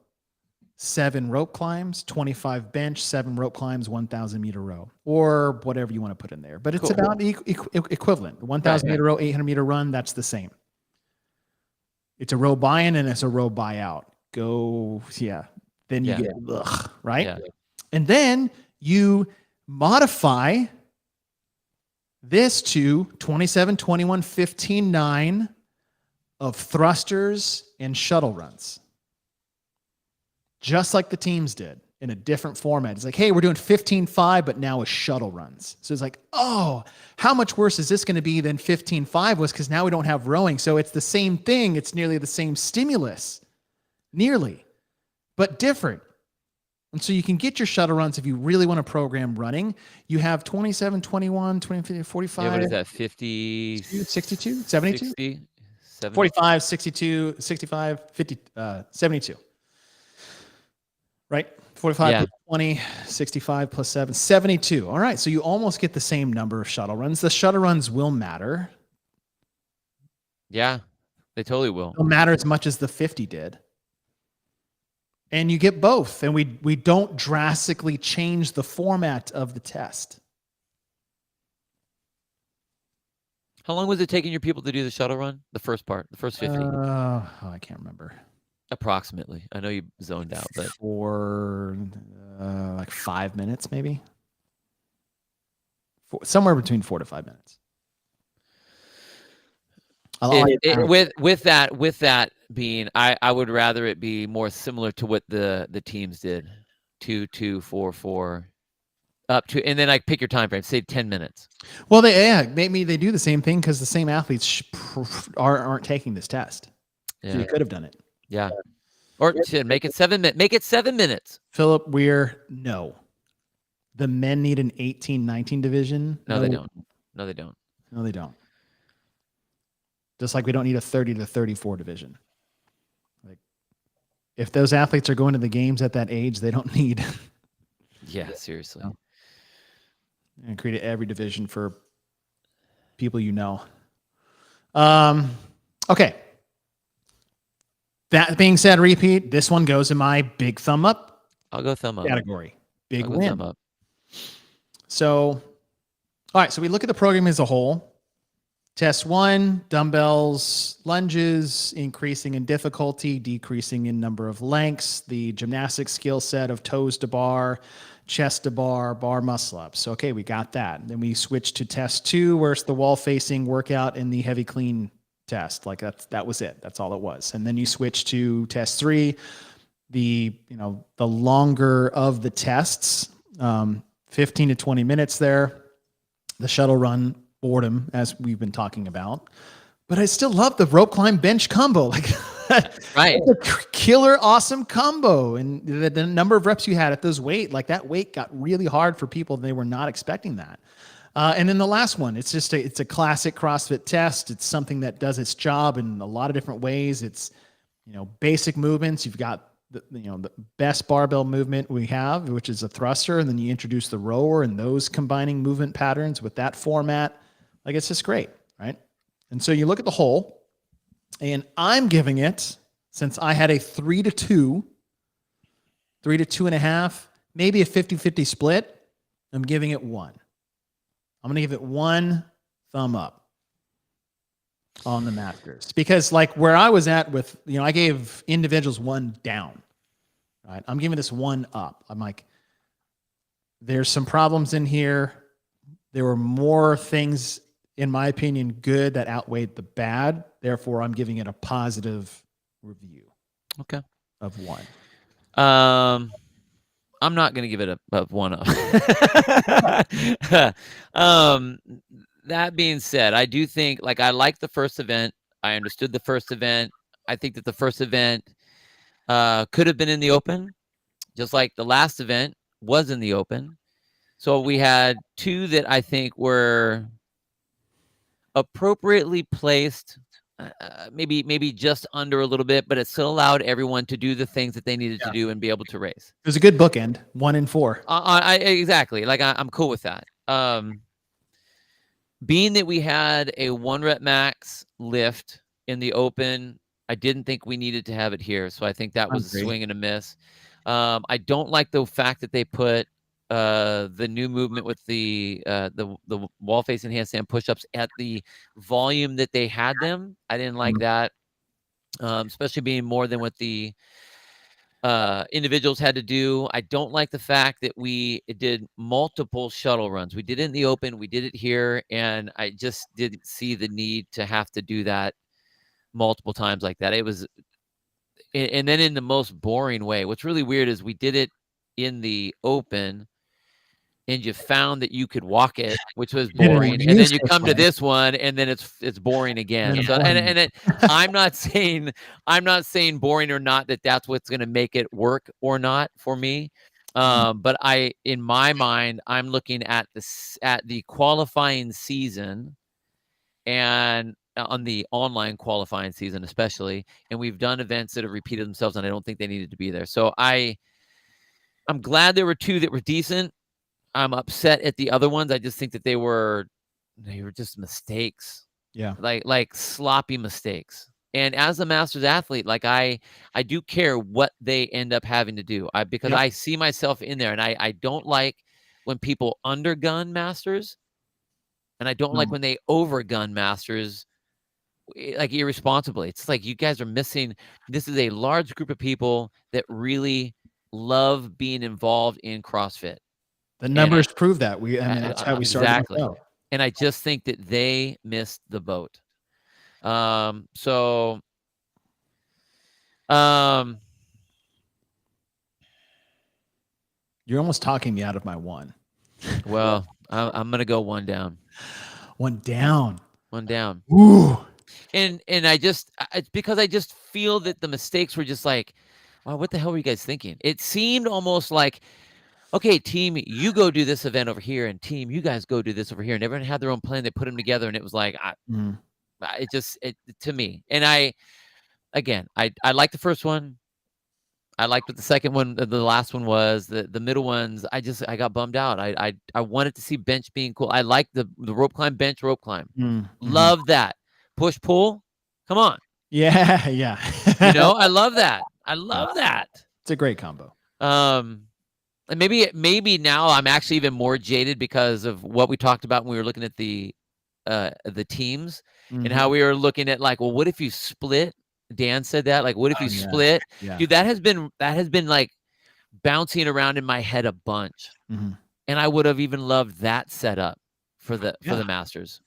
7 rope climbs, 25 bench, 7 rope climbs, 1,000 meter row, or whatever you want to put in there. But it's about equivalent. 1,000 meter row, 800 meter run. That's the same. It's a row buy-in and it's a row buy-out. Then you get right. Yeah. And then you modify this to 27, 21, 15, 9 of thrusters and shuttle runs. Just like the teams did in a different format. It's like, hey, we're doing 15-5, but now with shuttle runs. So it's like, oh, how much worse is this going to be than 15-5 was? Because now we don't have rowing. So it's the same thing. It's nearly the same stimulus. Nearly. But different. And so you can get your shuttle runs if you really want to program running. You have 27, 21, 20, 45. Yeah, what is that? 50, 62, 72? 60, 70? 45, 62, 65, 50, 72. Right? 45 Yeah. plus 20, 65 plus 7, 72. All right. So you almost get the same number of shuttle runs. The shuttle runs will matter. Yeah, they totally will. They'll matter as much as the 50 did. And you get both. And we don't drastically change the format of the test. How long was it taking your people to do the shuttle run? The first part, the first 50? I can't remember. Approximately. I know you zoned out, but For like 5 minutes, maybe. Somewhere between 4 to 5 minutes. With that being, I would rather it be more similar to what the teams did, 2, 2, 4, 4, up to, and then like pick your time frame, say 10 minutes. Well, maybe they do the same thing because the same athletes aren't taking this test. Yeah. So you could have done it. Yeah, or make it 7 minutes. Make it 7 minutes. Philip Weir, no. The men need an 18-19 division. No, they don't. No, they don't. No, they don't. Just like we don't need a 30 to 34 division. Like, if those athletes are going to the games at that age, they don't need. Yeah, seriously. No. And create every division for people you know. Okay. That being said, repeat. This one goes in my big thumb up. I'll go thumb up. Category. Big win. Thumb up. So, all right. So we look at the program as a whole. Test 1, dumbbells, lunges, increasing in difficulty, decreasing in number of lengths, the gymnastic skill set of toes to bar, chest to bar muscle ups. So, okay, we got that. Then we switch to test 2, where it's the wall facing workout and the heavy clean test. Like that was it. That's all it was. And then you switch to test 3, the longer of the tests, 15 to 20 minutes there, the shuttle run, boredom, as we've been talking about. But I still love the rope climb bench combo. Like, right. A killer, awesome combo. And the number of reps you had at those weight, like that weight got really hard for people. They were not expecting that. And then the last one, it's a classic CrossFit test. It's something that does its job in a lot of different ways. It's, basic movements. You've got the best barbell movement we have, which is a thruster. And then you introduce the rower and those combining movement patterns with that format. Like, it's just great, right? And so you look at the whole, and I'm giving it, since I had a 3 to 2, 3 to 2.5, maybe a 50-50 split, I'm giving it 1. I'm going to give it 1 thumb up on the masters. Because like where I was at with, I gave individuals 1 down, right? I'm giving this 1 up. I'm like, there's some problems in here. There were more things, in my opinion, good that outweighed the bad. Therefore, I'm giving it a positive review. Okay. Of 1. I'm not going to give it a 1 up. That being said, I do think, I like the first event. I understood the first event. I think that the first event could have been in the open, just like the last event was in the open. So we had 2 that I think were appropriately placed, maybe just under a little bit, but it still allowed everyone to do the things that they needed to do and be able to race. It was a good bookend, 1 and 4. Exactly. I'm cool with that. Being that we had a 1 rep max lift in the open, I didn't think we needed to have it here. So I think that was a swing and a miss. I don't like the fact that they put the new movement with the wall facing handstand push-ups at the volume that they had them. I didn't like that, especially being more than what the individuals had to do. I don't like the fact that we did multiple shuttle runs. We did it in the open, we did it here, and I just didn't see the need to have to do that multiple times like that. It was, and then in the most boring way. What's really weird is we did it in the open, and you found that you could walk it, which was You did it in boring. a And then you useless come to way. this one, and then it's boring again. Then So, boring. I'm not saying boring or not, that's what's going to make it work or not for me. But in my mind, I'm looking at the qualifying season, and on the online qualifying season especially, and we've done events that have repeated themselves, and I don't think they needed to be there. So I'm glad there were 2 that were decent. I'm upset at the other ones. I just think that they were just mistakes. Yeah. Like sloppy mistakes. And as a Masters athlete, like I do care what they end up having to do. Because Yep. I see myself in there, and I don't like when people undergun Masters, and I don't like when they overgun Masters, like irresponsibly. It's like, you guys are missing. This is a large group of people that really love being involved in CrossFit. The numbers prove that. That's how we started the Exactly. show. And I just think that they missed the boat. So, You're almost talking me out of my 1. well, I'm gonna go 1 down. 1 down. 1 down. Ooh. And it's because I just feel that the mistakes were just like, wow, what the hell were you guys thinking? It seemed almost like, okay, team, you go do this event over here, and team, you guys go do this over here, and everyone had their own plan. They put them together, and it was like, it to me. And I like the first one. I liked what the second one, the last one was. The middle ones, I got bummed out. I wanted to see bench being cool. I like the rope climb, bench, rope climb. Love that. Push, pull. Come on. Yeah, yeah. I love that. I love that. It's a great combo. And maybe now I'm actually even more jaded because of what we talked about when we were looking at the teams, and how we were looking at, like, well, what if you split? Dan said that, like, what if you split? Yeah. Dude, that has been like bouncing around in my head a bunch. And I would have even loved that setup for the Masters.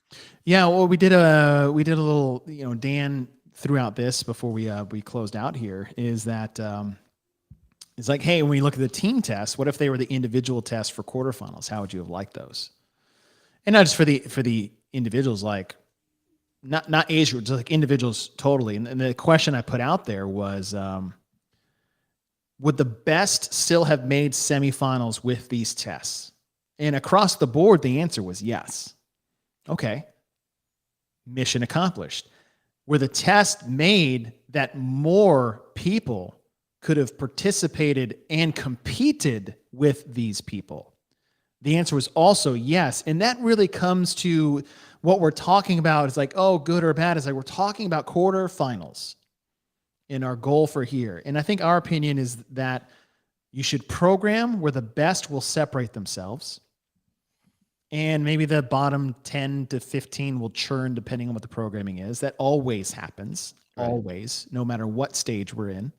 Yeah, well, we did a little, Dan threw out this before we closed out here, is that it's like, hey, when we look at the team tests, what if they were the individual tests for quarterfinals? How would you have liked those? And not just for the individuals, like not age groups, like individuals totally. And the question I put out there was, would the best still have made semifinals with these tests? And across the board, the answer was yes. Okay. Mission accomplished. Were the tests made that more people could have participated and competed with these people? The answer was also yes. And that really comes to what we're talking about. It's like, oh, good or bad. It's like, we're talking about quarterfinals in our goal for here. And I think our opinion is that you should program where the best will separate themselves. And maybe the bottom 10 to 15 will churn depending on what the programming is. That always happens, always, no matter what stage we're in.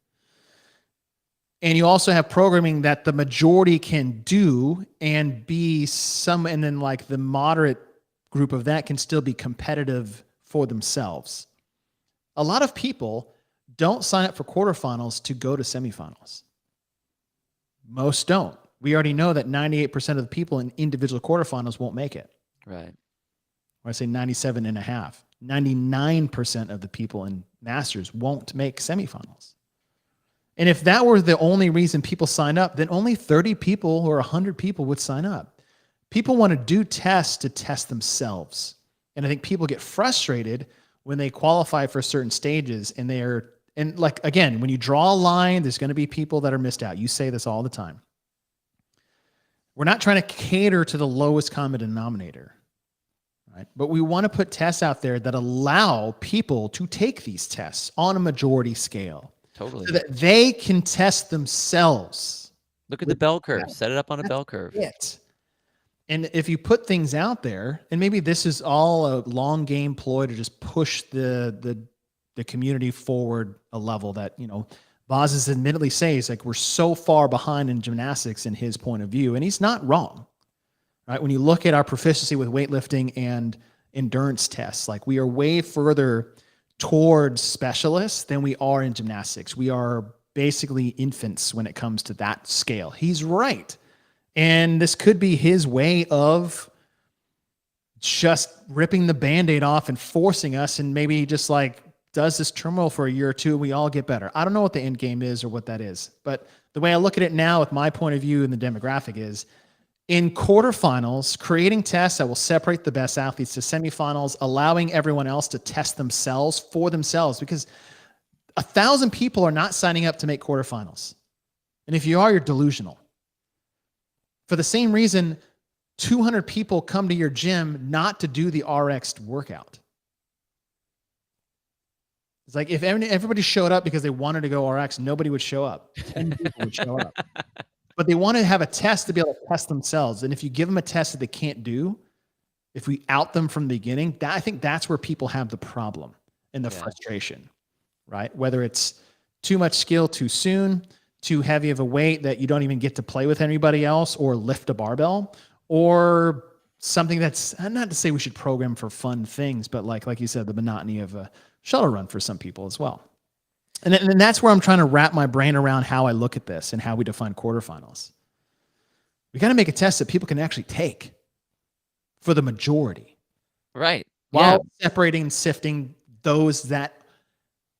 And you also have programming that the majority can do and and then like the moderate group of that can still be competitive for themselves. A lot of people don't sign up for quarterfinals to go to semifinals. Most don't. We already know that 98% of the people in individual quarterfinals won't make it. Right. Or I say 97.5. 99% of the people in Masters won't make semifinals. And if that were the only reason people sign up, then only 30 people or 100 people would sign up. People want to do tests to test themselves. And I think people get frustrated when they qualify for certain stages and like, again, when you draw a line, there's going to be people that are missed out. You say this all the time. We're not trying to cater to the lowest common denominator, right? But we want to put tests out there that allow people to take these tests on a majority scale. Totally. So that they can test themselves. Look at the bell curve. Set it up on a bell curve. And if you put things out there, and maybe this is all a long game ploy to just push the community forward a level that, Boz is admittedly says like we're so far behind in gymnastics in his point of view, and he's not wrong. Right? When you look at our proficiency with weightlifting and endurance tests, like we are way further towards specialists than we are in gymnastics. We are basically infants when it comes to that scale. He's right. And this could be his way of just ripping the Band-Aid off and forcing us, and maybe he just like does this turmoil for a year or two and we all get better. I don't know what the end game is or what that is, but the way I look at it now with my point of view in the demographic is in quarterfinals, creating tests that will separate the best athletes to semifinals, allowing everyone else to test themselves for themselves, because 1,000 people are not signing up to make quarterfinals. And if you are, you're delusional. For the same reason, 200 people come to your gym not to do the RX workout. It's like if everybody showed up because they wanted to go RX, nobody would show up. 10 people would show up. But they want to have a test to be able to test themselves. And if you give them a test that they can't do, if we out them from the beginning, I think that's where people have the problem and the frustration, right? Whether it's too much skill too soon, too heavy of a weight that you don't even get to play with anybody else or lift a barbell, or something that's not to say we should program for fun things, but like you said, the monotony of a shuttle run for some people as well. And that's where I'm trying to wrap my brain around how I look at this and how we define quarterfinals. We got to make a test that people can actually take for the majority. Right. While separating and sifting those that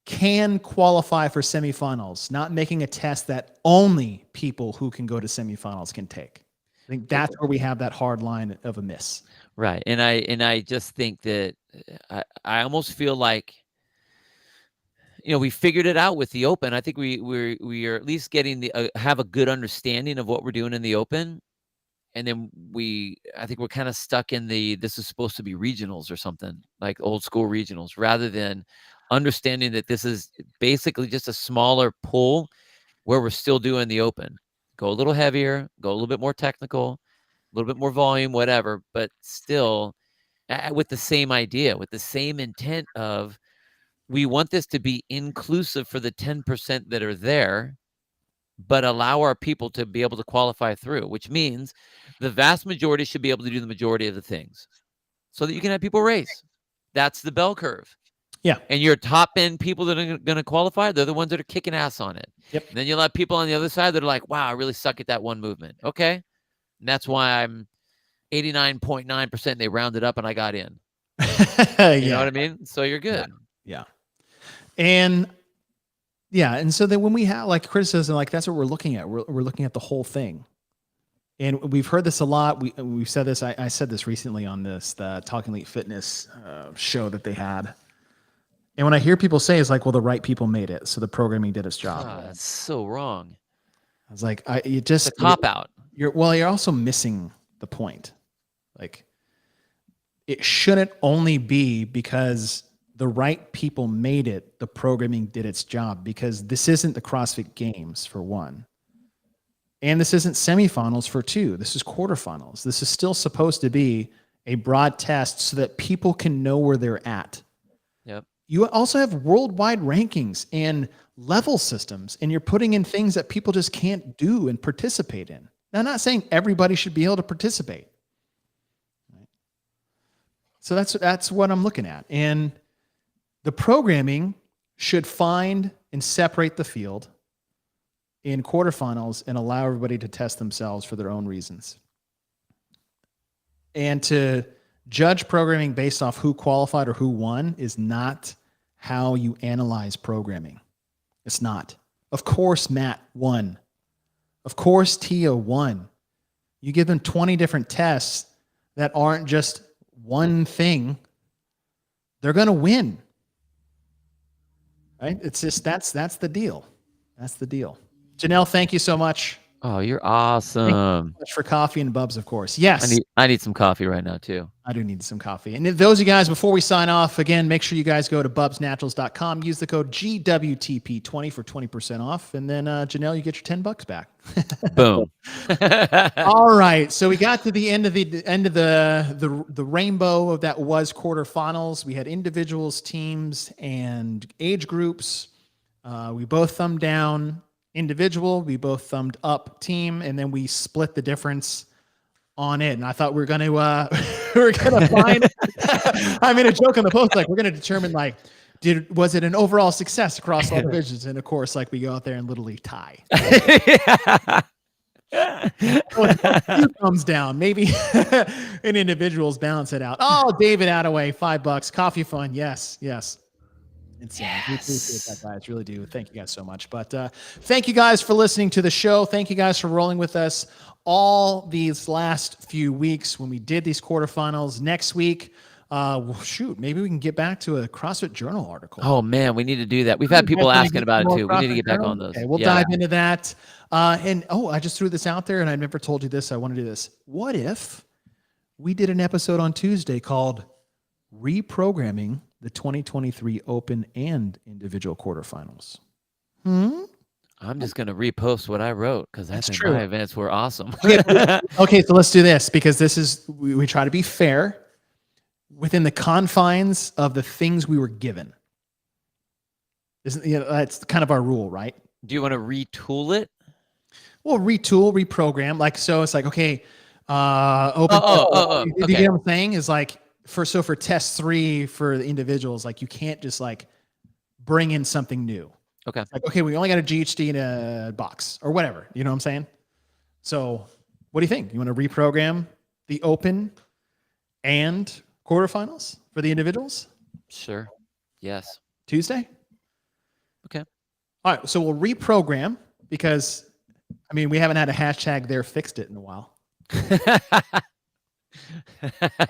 can qualify for semifinals, not making a test that only people who can go to semifinals can take. I think that's where we have that hard line of a miss. Right. And I just think that I almost feel like, we figured it out with the Open. I think we are at least getting have a good understanding of what we're doing in the Open. And then I think we're kind of stuck in this is supposed to be regionals or something, like old school regionals, rather than understanding that this is basically just a smaller pool where we're still doing the Open. Go a little heavier, go a little bit more technical, a little bit more volume, whatever, but still with the same idea, with the same intent of, we want this to be inclusive for the 10% that are there, but allow our people to be able to qualify through, which means the vast majority should be able to do the majority of the things so that you can have people race. That's the bell curve. Yeah. And your top end people that are going to qualify, they're the ones that are kicking ass on it. Yep. And then you'll have people on the other side that are like, wow, I really suck at that one movement. Okay. And that's why I'm 89.9%. They rounded up and I got in. You know what I mean? So you're good. Yeah. And so then when we have like criticism, like that's what we're looking at. We're looking at the whole thing. And we've heard this a lot. We've said this. I said this recently on the Talking Elite Fitness show that they had. And when I hear people say, it's like, well, the right people made it, so the programming did its job. That's so wrong. I was like, it's a cop out. You're also missing the point. Like, it shouldn't only be because the right people made it, the programming did its job, because this isn't the CrossFit Games for one. And this isn't semifinals for two. This is quarterfinals. This is still supposed to be a broad test so that people can know where they're at. Yep. You also have worldwide rankings and level systems, and you're putting in things that people just can't do and participate in. Now, I'm not saying everybody should be able to participate. So that's what I'm looking at. And the programming should find and separate the field in quarterfinals and allow everybody to test themselves for their own reasons. And to judge programming based off who qualified or who won is not how you analyze programming. It's not. Of course, Matt won. Of course, Tia won. You give them 20 different tests that aren't just one thing, they're going to win. Right? It's just that's the deal. That's the deal. Janelle, thank you so much. Oh, you're awesome. Thank you so much for coffee and Bubs, of course. Yes. I need some coffee right now too. I do need some coffee. And if those of you guys, before we sign off, again, make sure you guys go to bubsnaturals.com. Use the code GWTP20 for 20% off. And then, Janelle, you get your $10 back. Boom. All right. So we got to the end of the rainbow that was quarterfinals. We had individuals, teams, and age groups. We both thumbed down individual. We both thumbed up team, and then we split the difference on it. And I thought we were going to we're going to find. I made a joke on the post like we're going to determine like was it an overall success across all divisions? And of course, like we go out there and literally tie. Two thumbs down. Maybe in individuals balance it out. Oh, David Attaway, $5. Coffee fun. Yes. Insane. Yes. We appreciate that, guys. Really do. Thank you guys so much. But thank you guys for listening to the show. Thank you guys for rolling with us all these last few weeks when we did these quarterfinals. Next week, maybe we can get back to a CrossFit Journal article. Oh man, we need to do that. We've had people asking about it too. We need to get back on those. Okay, we'll dive into that. I just threw this out there, and I never told you this. I want to do this. What if we did an episode on Tuesday called "Reprogramming the 2023 Open and Individual Quarterfinals"? I'm just going to repost what I wrote because I think true. my events were awesome. Okay, so let's do this because this is we try to be fair within the confines of the things we were given. That's kind of our rule, right? Do you want to retool it? Well, retool, reprogram. Like, so it's like, okay, open. You okay. know what I'm saying? Is like for test 3 for the individuals, like you can't just like bring in something new. Okay. Like, okay, we only got a GHD in a box or whatever. You know what I'm saying? So what do you think? You want to reprogram the open and quarterfinals for the individuals? Sure. Yes. Tuesday? Okay. All right. So we'll reprogram because, I mean, we haven't had a hashtag there fixed it in a while. All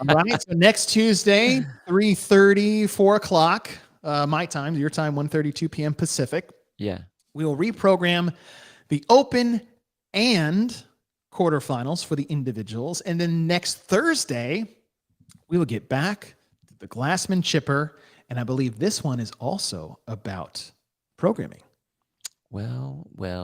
right. So next Tuesday, 3:30, 4 o'clock, my time, your time, 1:32 p.m. Pacific. Yeah. We will reprogram the open and quarterfinals for the individuals. And then next Thursday, we will get back to the Glassman Chipper. And I believe this one is also about programming. Well. Maybe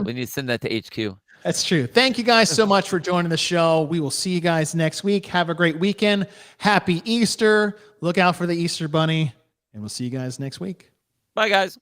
We need to send that to HQ. That's true. Thank you guys so much for joining the show. We will see you guys next week. Have a great weekend. Happy Easter. Look out for the Easter Bunny. And we'll see you guys next week. Bye, guys.